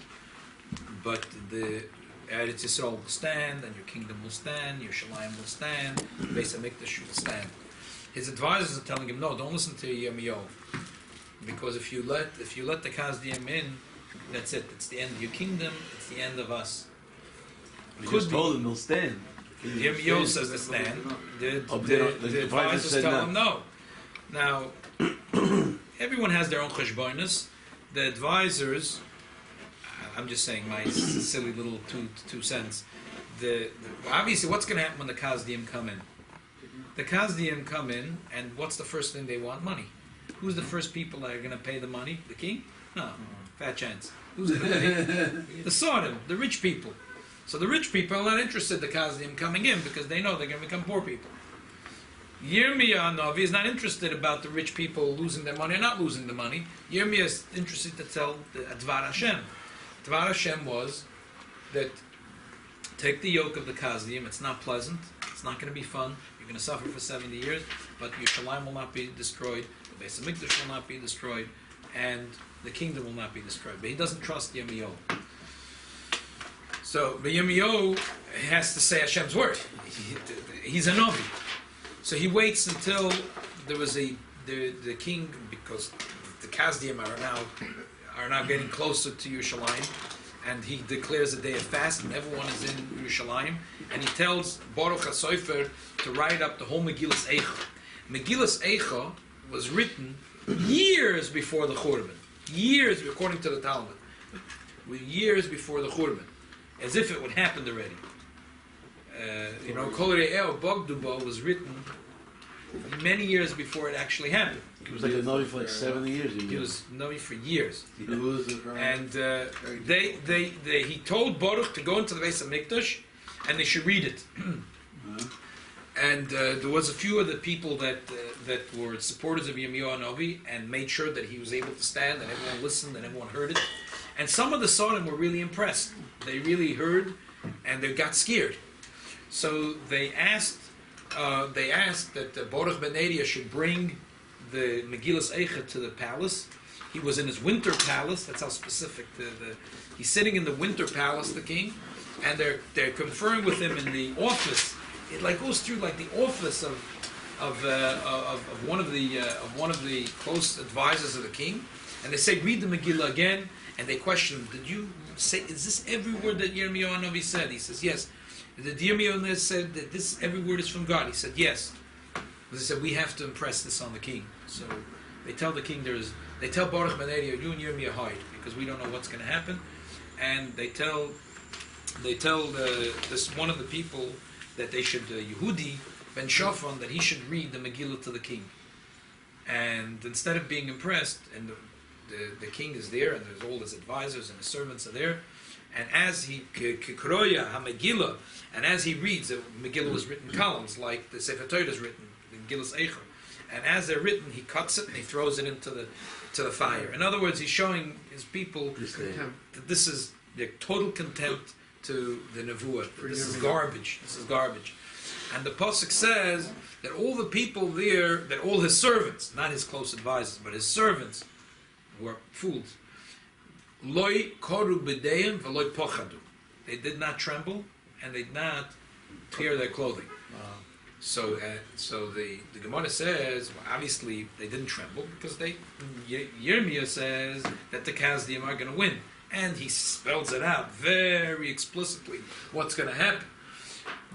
But the Eretz Yisrael will stand, and your kingdom will stand, your Shalayim will stand, Beis HaMikdash will stand. His advisors are telling him, no, don't listen to Yirmiyahu. Because if you let the Kasdim in, that's it. It's the end of your kingdom. It's the end of us. We just told him they'll stand. Yirmiyahu says to stand. The advisors said tell him no. Now, everyone has their own cheshbonos. The advisors, I'm just saying my silly little two cents. Obviously, what's going to happen when the Kasdim come in? The Kasdim come in, and what's the first thing they want? Money. Who's the first people that are going to pay the money? The king? No. Fat chance. Who's going to pay? The Sodom, the rich people. So the rich people are not interested in the Kasdim coming in because they know they're going to become poor people. Yirmiyah Novi is not interested about the rich people losing their money or not losing the money. Yirmiyah is interested to tell the Dvar Hashem. Dvar Hashem was that take the yoke of the Kasdim. It's not pleasant. It's not going to be fun. You're going to suffer for 70 years, but Yerushalayim will not be destroyed. The Beis Hamikdash will not be destroyed, and the kingdom will not be destroyed. But he doesn't trust Yirmiyahu. So Yirmiyahu has to say Hashem's word. He's a Novi. So he waits until there was the king, because the Kasdim are now getting closer to Yerushalayim, and he declares a day of fast, and everyone is in Yerushalayim, and he tells Baruch HaSofer to write up the whole Megillas Eicha. Megillas Eicha was written years before the Churban. Years, according to the Talmud. Years before the Churban. As if it would happen already. Kol Re'eh Bogdubo was written many years before it actually happened. He was like a Navi for like 70 years. He was Navi for years. And And he told Baruch to go into the Beis Hamikdash and they should read it. And there was a few of the people that were supporters of Yirmiyahu Novi and made sure that he was able to stand and everyone listened and everyone heard it. And some of the Sodom were really impressed. They really heard and they got scared. So they asked that Baruch ben Neriah should bring the Megillas Eicha to the palace. He was in his winter palace. That's how specific he's sitting in the winter palace, the king, and they're conferring with him in the office. It like goes through like the office of one of the close advisors of the king, and they say, read the Megillah again, and they question him, did you say, is this every word that Yirmiyahu Novi said? He says, yes. Did Yirmiyahu Novi said that this every word is from God? He said, yes. They said, we have to impress this on the king. So they tell the king they tell Baruch ben Neriah, you and Yirmiyahu hide, because we don't know what's going to happen. And they tell this one of the people that they should, Yehudi ben Shafan, that he should read the Megillah to the king. And instead of being impressed, and the king is there, and there's all his advisors and his servants are there, and as he Kikroya HaMegillah, and as he reads, the Megillah was written in columns, like the Sefer Torah is written, the Megillas Eicha, and as they're written, he cuts it and he throws it into the fire. In other words, he's showing his people that this is their total contempt to the Nevuah. This is garbage. This is garbage. And the Pasuk says that all the people there, that all his servants, not his close advisors, but his servants, were fooled. Loi koru b'deim v'loi pochadu. They did not tremble and they did not tear their clothing. So the Gemara says, well, obviously they didn't tremble because Yirmiyahu says that the Kasdim are going to win. And he spells it out very explicitly what's going to happen.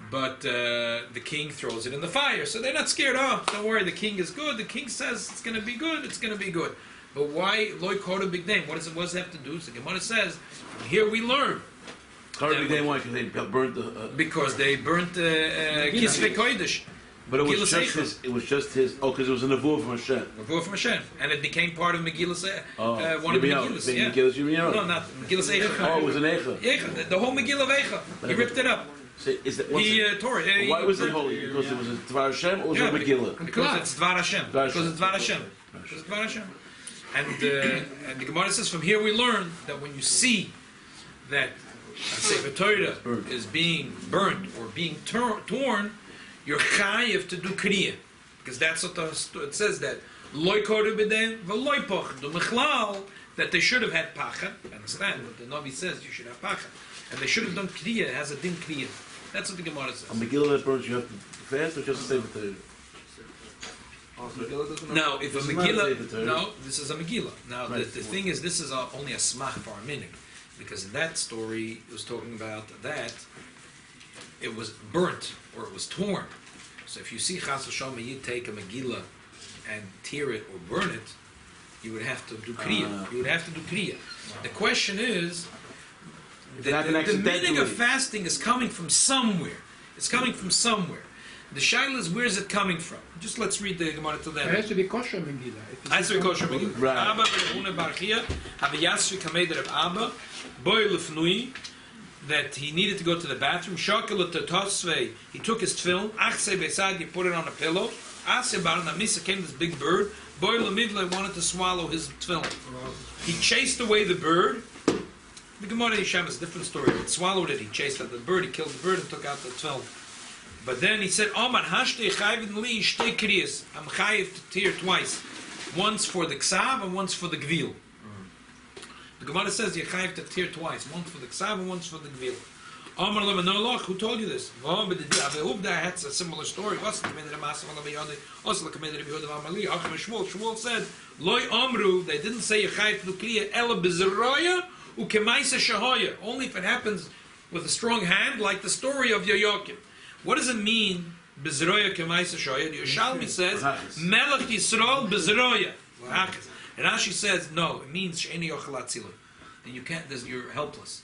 But the king throws it in the fire. So they're not scared. Oh, don't worry, the king is good. The king says it's going to be good. It's going to be good. But why Loi Koda Big Name? What does it have to do? So the Gemara says, here we learn. Koda Big Name, why? Because they burnt the... because they burnt Kisvei Kodesh. But it was just his... Oh, because it was a Nevuah from Hashem. Nevuah from Hashem. And it became part of Megillas... one of the Megillas. Yeah. Megillas Yirmiyahu? No, not Megillas Eicha. Oh, it was an Eicha. Eicha. The whole Megillah of Eicha. He ripped it up. So He tore it. Why was it holy? Because it was a Dvar Hashem or was it a Megillah? Because it's Dvar Hashem. Because it's Dvar Hashem. Because it's Dvar Hashem. And the Gemara says, from here we learn that when you see that a Sefer Torah is being burnt or being torn, you're chayiv to do kriya, because that's what it says, that loy koru b'deim v'loy pochadu michlal, that they should have had pachad. Understand what the Navi says? You should have pachad, and they should have done kriya. It has a din kriya. That's what the Gemara says. A Megillah that burns, you have to fast or just Sefer Torah? Now, if a Megillah, no, this is a Megillah. Now, the thing is, this is only a smach for our meaning, because in that story, it was talking about that it was burnt or it was torn. So if you see Chas v'Shalom, you take a Megillah and tear it or burn it, you would have to do kriya. You would have to do kriya. The question is, the meaning of fasting is coming from somewhere. It's coming from somewhere. The Sheilos is, where is it coming from? Just let's read the Gemara till then. It has to be kosher Megillah. It has to be kosher Megillah. Abba v'Rabuna Bar Chia, have a Yasri Kamei of Abba, Boy Lefnui, that he needed to go to the bathroom. Shakala Tatosvei, he took his tefillin. Achse Besad, he put it on a pillow. Ase Bar Namisa came this big bird. Boy Lemidle wanted to swallow his tefillin. He chased away the bird, The Gemara Yisham is a different story. He swallowed it, he chased out the bird, he killed the bird and took out the 12. But then he said, Oman, hashte chayvin li shtei kriyas. I'm chayiv to tear twice. Once for the ksav and once for the gvil. The Gemara says you're chayiv to tear twice. Once for the ksav and once for the gvil. Oman lo menoloch, who told you this? That's a similar story. Shmuel said, Loi Amru, they didn't say you're chayiv to kriya, ela bezeraya, ukemaisa shahoya. Only if it happens with a strong hand, like the story of Yochanan. What does it mean, bezeraya kemaisa shahoya? Yerushalmi says, Melech Yisrael bezeraya. And Rashi says, no, it means she'eni yochel atzilui. That you can't, you're helpless.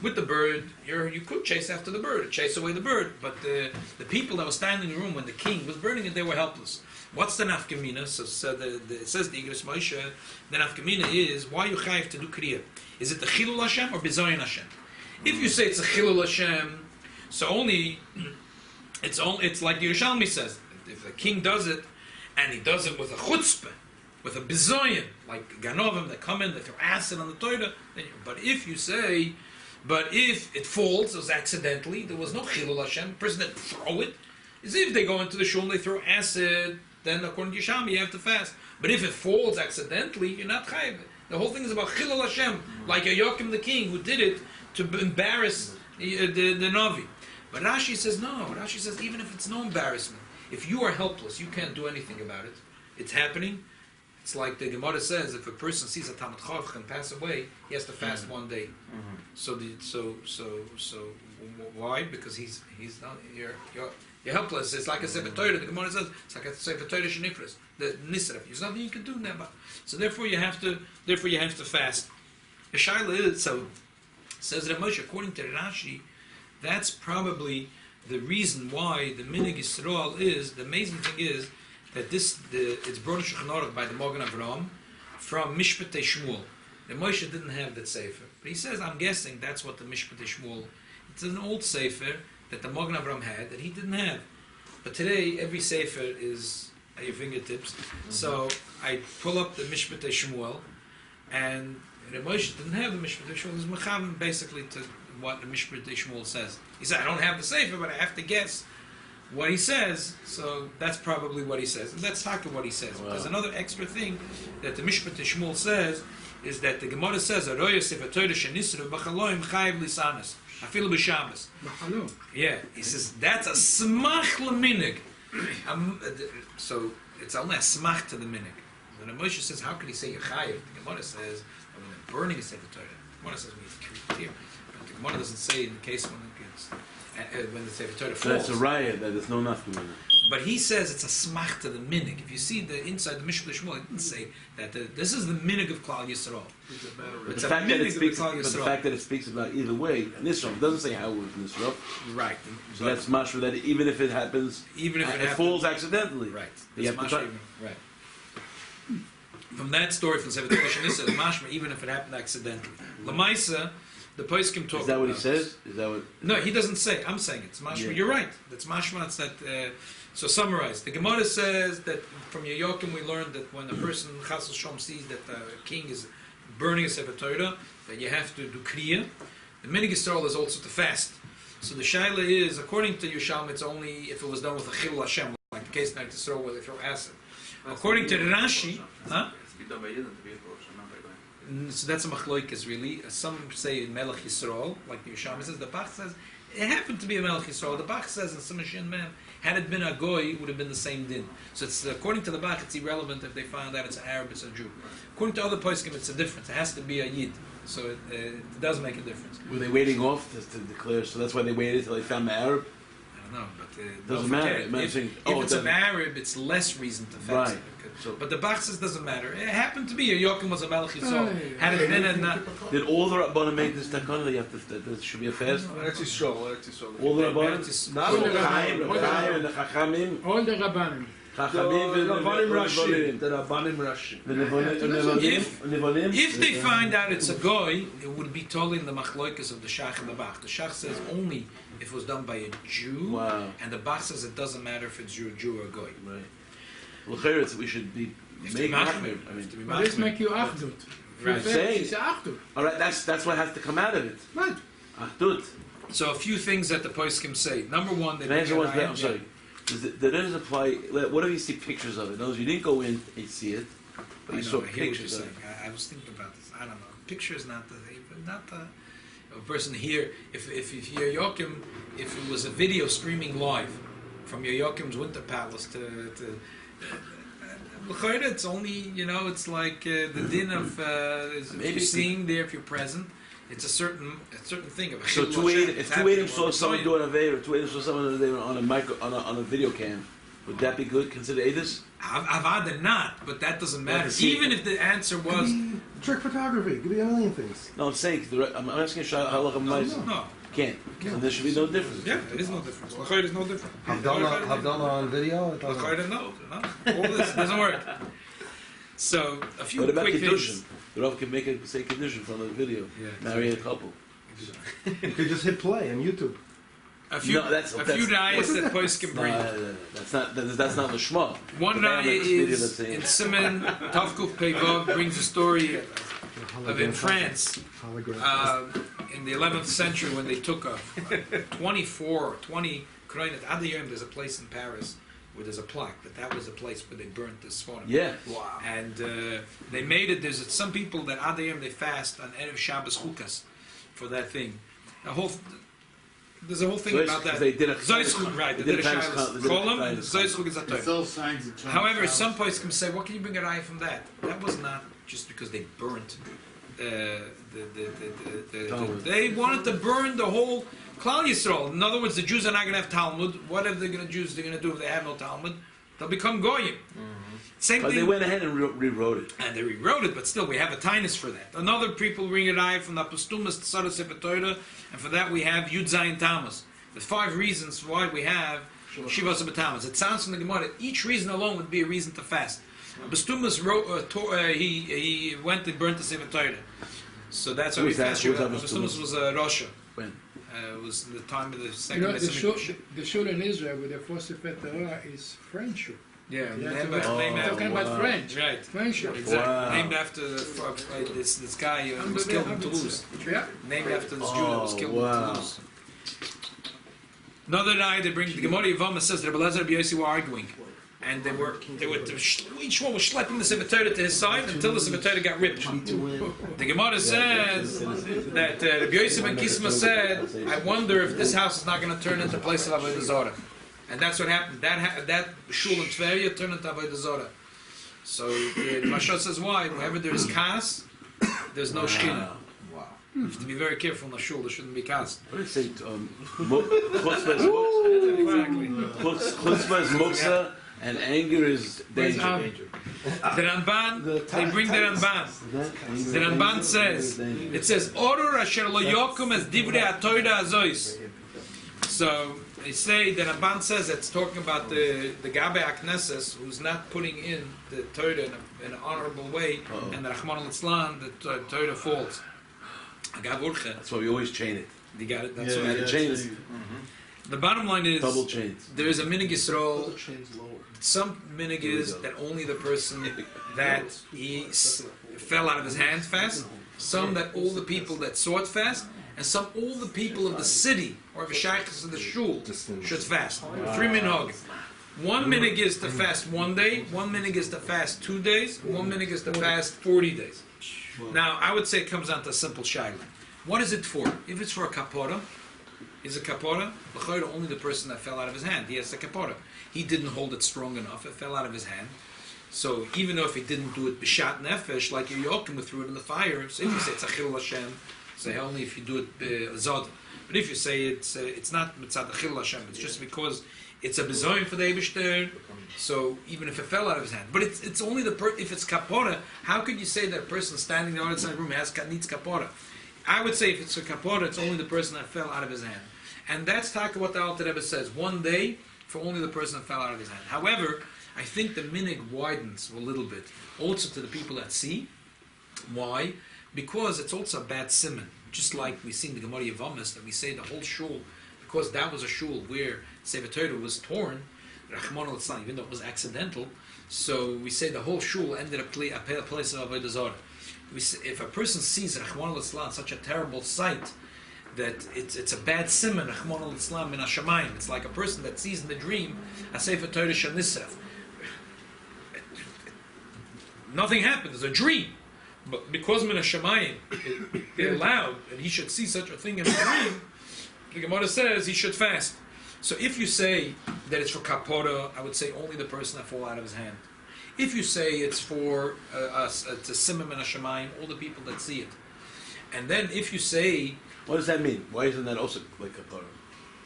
With the bird, you could chase after the bird, chase away the bird, but the people that were standing in the room when the king was burning it, they were helpless. What's the nafkamina? So it says the Igros Moshe, the nafkamina is, why you chayiv to do kriya? Is it the chilul Hashem or bizayin Hashem? If you say it's a chilul Hashem, so it's like the Yerushalmi says, if the king does it, and he does it with a chutzpah, with a bizayin, like ganovim that come in, that throw acid on the Torah, but if you say, but if it falls, it was accidentally, there was no chilul Hashem, the person didn't throw it, is if they go into the shul and they throw acid, then according to Yishami you have to fast. But if it falls accidentally, you're not chayiv. The whole thing is about chilul Hashem, like Yochanan the king who did it to embarrass the Navi. But Rashi says no. Rashi says even if it's no embarrassment, if you are helpless, you can't do anything about it. It's happening. It's like the Gemara says, if a person sees a Talmud Chacham pass away, he has to fast one day. So why? Because he's not. You're helpless. It's like a Sefer Torah. The Gemara says it's like a Sefer Torah Shenifres. The Nisraf. There's nothing you can do never. So therefore you have to fast. The Shaila is, so says Rabbi Moshe, according to Rashi, that's probably the reason why the Minig Yisrael is. The amazing thing is that it's brought to Shulchan Aruch by the Magen Avraham from Mishpatei Shmuel. The Moshe didn't have that sefer, but he says, I'm guessing that's what the Mishpatei Shmuel. It's an old sefer that the Magen Avraham had that he didn't have. But today every sefer is at your fingertips. So I pull up the Mishpatei Shmuel, and the Moshe didn't have the Mishpatei Shmuel. He's mechavan basically to what the Mishpatei Shmuel says. He said, I don't have the sefer, but I have to guess what he says, so that's probably what he says. And that's taka what he says. Wow. There's another extra thing that the Mishpatei Shmuel says, is that the Gemara says, Aroya Sefer Torah shenisru b'chaloim chayiv lisanas, afilu b'shabbos. Yeah, he says, that's a smach l'minig. So it's only a smach to the minig. When the Moshe says, how can he say chayiv? The Gemara says, when they're burning a Sefer Torah, the Gemara says, we have to tear. But the Gemara doesn't say in the case when the Sefer Torah falls. That's a riot, that there's no nafkamina. But he says it's a smach to the minig. If you see the inside the Mishpatei Shmuel, it didn't say that this is the minig of Klal Yisrael. But the fact that it speaks about either way, Nisrael, it doesn't say how it was Nisrael. Right. So that's mashma that even if it happens, even if it falls accidentally. Right. You have to try. Right. From that story from Sefer Torah Shenisa, the mashma, even if it happened accidentally. Lamaisa, the poskim talk. Is that what he about says? Is that what? No, he doesn't say. I'm saying it's mashma. Yeah. You're right. That's mashma. It's that. So summarize. The Gemara says that from Yochanan we learned that when a person Chas V'Shalom sees that the king is burning a Sefer Torah, that you have to do kriya. The Minig Yisrael is also to fast. So the shaila is, according to Yerushalmi, it's only if it was done with a chilul Hashem, like the case like Yisrael where they throw acid. According to Rashi, so that's a machloikis really. Some say in Melech Yisrael, like the Yerushalmi says. The Bach says it happened to be a Melech Yisrael. The Bach says in Simashin Man, had it been a goy, it would have been the same din. So it's according to the Bach, it's irrelevant if they found out it's an Arab, it's a Jew. According to other poskim, it's a difference. It has to be a Yid. So it does make a difference. Were they waiting off to declare? So that's why they waited till they found the Arab. I don't know, but doesn't matter. If it's an Arab, it's less reason to fast. Right. So, but the Bach says doesn't matter. It happened to be a Yochanan was a Melech Yisrael. Had it been did all the Rabbanim make this takana that you have to there should be a fast? All the Rabbanim, not all the Rabbanim and the Chachamim. All the Rabbanim. If they find out it's a goy, it would be totally in the machloikas of the Shach and the Bach. The Shach says only if it was done by a Jew, and the Bach says it doesn't matter if it's Jew or goy. Right. Well, we should be making. But this make you achdut. Right. Saying- It's Achtung. All right, that's what has to come out of it. Right. Achdut. So a few things that the poskim say. Number one, they Can I answer one thing? bring I'm sorry. That doesn't apply. What if you see pictures of it? In other words, you didn't go in and see it, but you saw I hear what you're pictures of saying. it. I was thinking about this. I don't know. Picture is not the a person here. If your Yochim, if it was a video streaming live from your Yochim's winter palace to it's only it's like the din of if Maybe you're seeing there, if you're present, it's a certain thing of So Chilul two Hashem. if It's two happening Adam saw or someone Zoyin. doing a veil, or two Adam saw someone doing on a video cam, would that be good? Consider Adis? I've either not, but that doesn't matter. to see Even it. if the answer was Trick photography. Could be a million things. No, I'm saying I'm asking Halacha Ma'aser. no. Can't. And there should be no difference. Yeah, it is no difference. L'chayr is no different. Havdalah on video. It doesn't- L'chayr, no. All this doesn't work. So, a few What about quick Kiddushin? things. The Rav can make a say Kiddushin from the video. Yeah. Marry a couple. You could just hit play on YouTube. A few, No, that's- a that's- few diets that boys can bring. That's not the Shema. One But they have raya a video is that's saying- in Simon Tavkuf Pevov brings a story of in France in the 11th century when they took a 20 Kronet Adayim. There's a place in Paris where there's a plaque, but that was a place where they burnt the Sforim. Yeah. And they made it. There's some people that Adayim they fast on Erev Shabbos Chukas for that thing. There's a whole thing about that. They did a Zoyschuk, right? They did a Sheilos. Cholam and Zoyschuk is a It's Torah. all signs and terms. However, some places can say, "What can you bring a raya from that?" That was not just because they burnt they wanted to burn the whole Klal Yisrael. In other words, the Jews are not going to have Talmud. What are the Jews going to do if they have no Talmud? They'll become goyim. Same But thing. they went ahead and rewrote it. And they rewrote it, but still we have a tinus for that. Another people bring a raya from the Apostumas to Sada Sefer Torah, and for that we have Yud Zayin Tammuz. There's 5 reasons why we have Shiva Sefer Tammuz. It sounds from the Gemara. Each reason alone would be a reason to fast. Apostumas wrote. He went and burnt the Sefer Torah, so that's why Who we was that? fast Who was Shiva. Apostumas? Apostumas was Russia. When? It was in the time of the You second. know, Messianic- the shul in Israel with the first Sefer Torah is French shul. Yeah, Yeah, named so after- named we're after- talking about French. Right. French shul. Exactly. Wow. Named after this guy who was killed in Toulouse. Yeah. Named after this Jew that was killed wow. in Toulouse. Another night they bring the Gemara Yavama says that Rabbi Lezer and Rabbi Yossi were arguing, and each one was schlepping the Sefer Torah to his side until the Sefer Torah got ripped. The Gemara says that Rabbi Yossi ben Kisma said, "I wonder if this house is not going to turn into a place of Avodah Zarah." And that's what happened. That shul in Tveria turned into Avodah Zarah. So the Marsov says why? Whenever there's kas, there's no shkina. You have to be very careful in the shul. There shouldn't be kas. What did it say? Chutzpah is muksa. Exactly. Chutzpah is muksa, and anger is danger. The Ramban, they bring the Ramban. The Ramban says, it says, Orur asher lo yokum as divrei ha-Torah azois. So they say the Ramban says it's talking about the Gabe Akneses who's not putting in the Torah in an honorable way, and the Rahman al-Islam, the Torah falls. Agav Urcha. That's why we always chain it. You got it. That's Yeah, what the chains, The bottom line is double chains. there is a minig Yisrael. Some minig is that only the person that fell out of his hands fast. Some that all the people that saw it fast, and some all the people of the city or of a shaykhs of the shul should fast. 3 minhag. One minig is to fast 1 day. One minig is to fast 2 days. One minig is to fast 40 days. Now, I would say it comes down to a simple shaila. What is it for? If it's for a kapora, is a kapora? L'chayra, only the person that fell out of his hand. He has a kapora. He didn't hold it strong enough. It fell out of his hand. So even though if he didn't do it b'shat nefesh, like your yokim who threw it in the fire, so if you say it's a chilul Hashem, say only if you do it zod. But if you say it's not mitzad chilul Hashem, it's just because it's a bezoin for the Eibishter. So even if it fell out of his hand, but it's only if it's kapora. How could you say that a person standing there outside the room needs kapora? I would say if it's a kapora, it's only the person that fell out of his hand, and that's taka what the Alter Rebbe says. 1 day for only the person that fell out of his hand. However, I think the minig widens a little bit, also to the people that see. Why? Because it's also a bad simon. Just like we see in the Gemara Yavamis that we say the whole shul, because that was a shul where Sefer Torah was torn, Rahman al-Islam, even though it was accidental. So we say the whole shul ended up a place of Avodah Zarah. If a person sees Rahman al-Islam, such a terrible sight, that it's a bad siman, Rahman al-Islam min hashamayim. It's like a person that sees in the dream a Sefer Torah Shanisef. Nothing happened, it's a dream. But because min hashamayim, it allowed, and he should see such a thing in a dream, the Gemara says he should fast. So if you say that it's for kapora, I would say only the person that fall out of his hand. If you say it's for it's a simim and a shemayim, all the people that see it. And then if you say... What does that mean? Why isn't that also like kapora?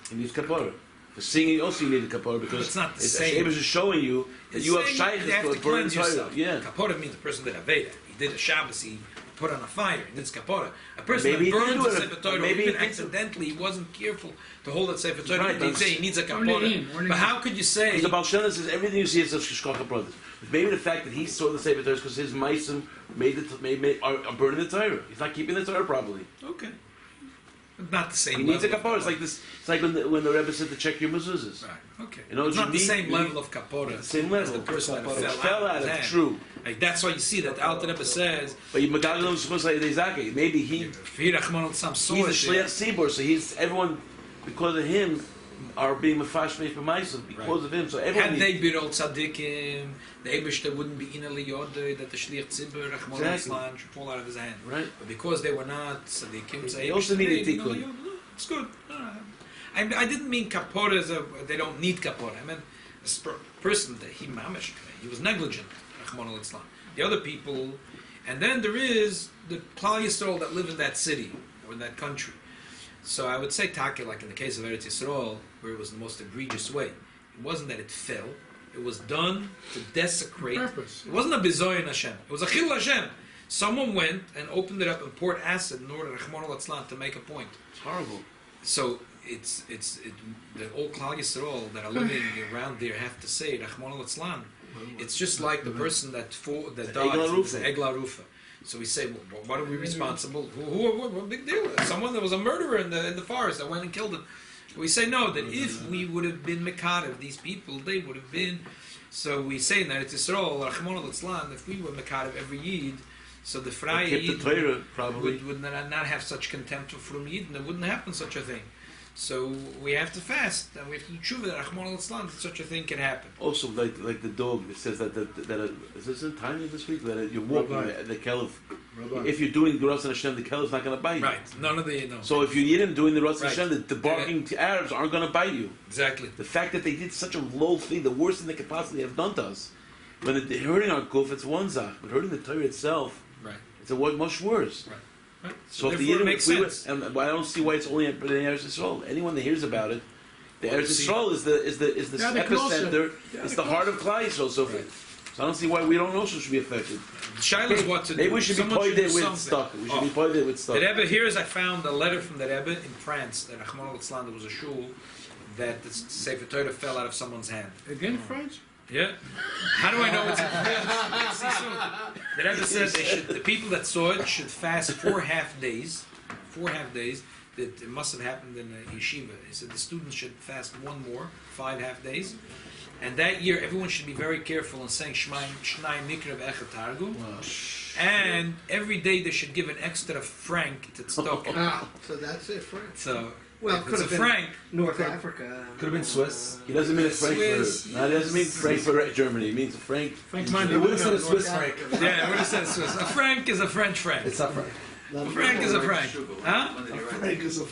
He needs kapora. For singing also you need a kapora because it's not the same. Hashem is showing you that you have shaykhs to a burning Torah. Yeah. Kapora means the person did Aveda. He did a Shabbos, he put on a fire, he did kapora. A person Maybe that burns a Sefer Torah, maybe even accidentally, he wasn't careful to hold that Sefer Torah, right, they say he needs a kapora. But how could you say... The Baal Shem says everything you see is of Shishkocha brothers. Maybe the fact that he saw the Sefer Torah is because his meisim are burning the Torah. He's not keeping the Torah properly. Okay. Not the same. He needs a kapora. It's like this. It's like when the Rebbe said to check your mezuzahs. Right. Okay. You know, it's not the same level of kapora. Same level. As the person that fell out of it. True. Like that's why you see that the Alter Rebbe says. But you Magalim supposed to say maybe he's a shliach tzibur, so he's everyone because of him are being mefash b'maisa because of him. So everyone. Had they been all tzaddikim, the Eibishter wouldn't be in a liyodeh that the shliach tzibur Rahman al should fall out of his hand. Right. But because they were not tzaddikim, so they also need a tikkun. It's good. I didn't mean kapora as they don't need kapora. I meant a person that he was negligent. Rahman al-Islam. The other people, and then there is the Klal Yisrael that live in that city or in that country. So I would say Taka, like in the case of Eretz Yisrael, where it was the most egregious way. It wasn't that it fell. It was done to desecrate. Purpose. It wasn't a bizoyin Hashem. It was a chil Hashem. Someone went and opened it up and poured acid in order to make a point. It's horrible. So it's the old Klal Yisrael that are living around there have to say Rahman al-Islam. It's just like the person that died, Egla Rufa. So we say, well, what are we responsible? What big deal? Someone that was a murderer in the forest that went and killed him. We say no, that if we would have been Mekadev, these people, they would have been. So we say that it's Yisrael, Rahman al-Islam, if we were Mekadev every Yid, so the Freie Yid would not have such contempt for Yid, and it wouldn't happen such a thing. So we have to fast, and we have to do tshuva that Rahman al-Islam, that such a thing can happen. Also, like the dog, it says that is this in Tanya this week? That you're walking the Kelev. If you're doing the Ratzon Hashem, the Kelev's not going to bite you. Right. None of the So if you didn't doing the Ratzon Hashem, the barking Arabs aren't going to bite you. Exactly. The fact that they did such a low thing, the worst thing they could possibly have done to us. When they're hurting our goof, it's one zach, but hurting the Torah itself, it's much worse. Right. Right. So if the Yidden makes sense, and I don't see why it's only in Eretz Yisrael. Anyone that hears about it, the Eretz Yisrael is the epicenter. It's the heart of Klal Yisrael. So I don't see why we don't also should be affected. Sheilos what to do. Maybe we should be pointed with stuff. We should be pointed with stuff. The Rebbe, here is I found a letter from the Rebbe in France that Rahman al-Islam, there was a shul that the Sefer Torah fell out of someone's hand. Again, French? Yeah. How do I know it's in France? See soon. The Rebbe says the people that saw it should fast 4 half days. 4 half days. That it must have happened in a yeshiva. He said the students should fast 1 more, 5 half days. And that year, everyone should be very careful in saying Shnai Mikra V'Echad Targum. And every day they should give an extra franc to tzedakah. So that's it, franc. So, well, could have been franc. North Africa. Could have been Swiss. He doesn't mean a franc Swiss. No, it doesn't mean franc for Germany. It means a franc. Frank It would have said a Swiss franc. Yeah, it would have said Swiss. A franc is a French franc. It's not franc. A franc is a franc. Huh?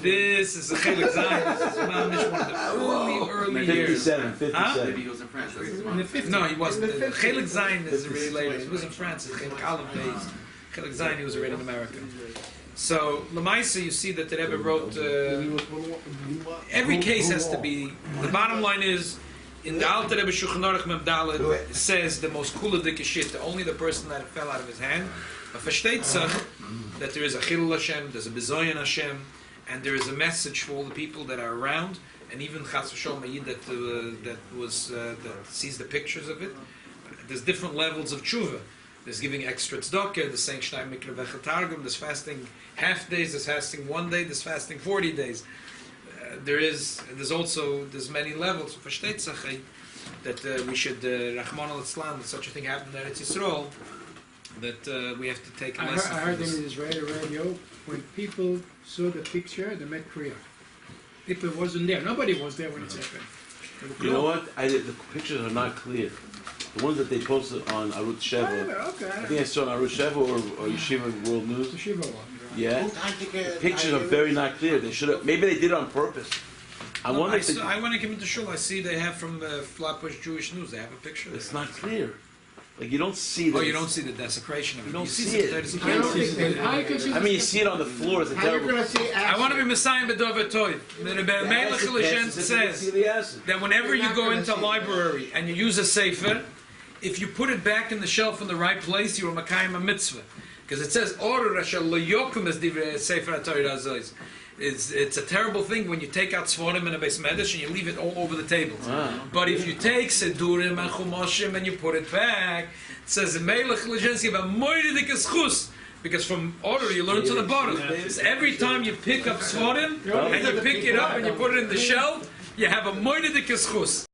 This is a Chelik Zayin. This is Mamish one of the early years. 57. Huh? Maybe he was in France. In the 50s. No, he wasn't. Chelik Zayin is really later. He was in France. Chelik Aleph days. Chelik Zayin, he was already in America. So, Lamaisa, you see that the Rebbe wrote, every case has to be, the bottom line is, in the Alter Rebbe Shulchan Aruch Mem Daled, it says the most kuladik shit, only the person that fell out of his hand, but versteht that there is a Chilul Hashem, there's a Bezoyan Hashem, and there is a message for all the people that are around, and even Chas v'Sholom Yid that sees the pictures of it. There's different levels of tshuva. There's giving extra tzedakah, there's saying Shnai Mikra V'Echad Targum, there's fasting half days, there's fasting 1 day, there's fasting 40 days. There's many levels. that we should, Rahman al-Islam, that such a thing happened in Eretz Yisrael, that we have to take a I lesson heard from in this. the Israeli radio, when people saw the picture, they made prayer. People wasn't there. Nobody was there when it happened. You know what? The pictures are not clear. The ones that they posted on Arutz Sheva, Okay. I think I saw on Arutz Sheva or Yeshiva World News. The Shiva one. Yeah, the pictures are very not clear. They should have. Maybe they did it on purpose. I wonder if I when I came into shul, I see they have from Flatbush Jewish News. They have a picture. it's not clear. Like you don't see that. Oh, you don't see the desecration of it. You don't see some it. dirty- I don't think they. How you can see I mean, you see it on the floor. It's a How you terrible. gonna see I want to be Messiah B'Dover Toy. The Melech Elishen says that whenever you go into a library and you use a sefer, if you put it back in the shelf in the right place, you're a Makayim a mitzvah. Because it says, it's a terrible thing when you take out Svarim and a Beis Medrash and you leave it all over the table. Wow. But if you take Sedurim and Chumashim and you put it back, it says, because from order you learn to the bottom. So every time you pick up Svarim and you pick it up and you put it in the shelf, you have a Moidedik Eschus.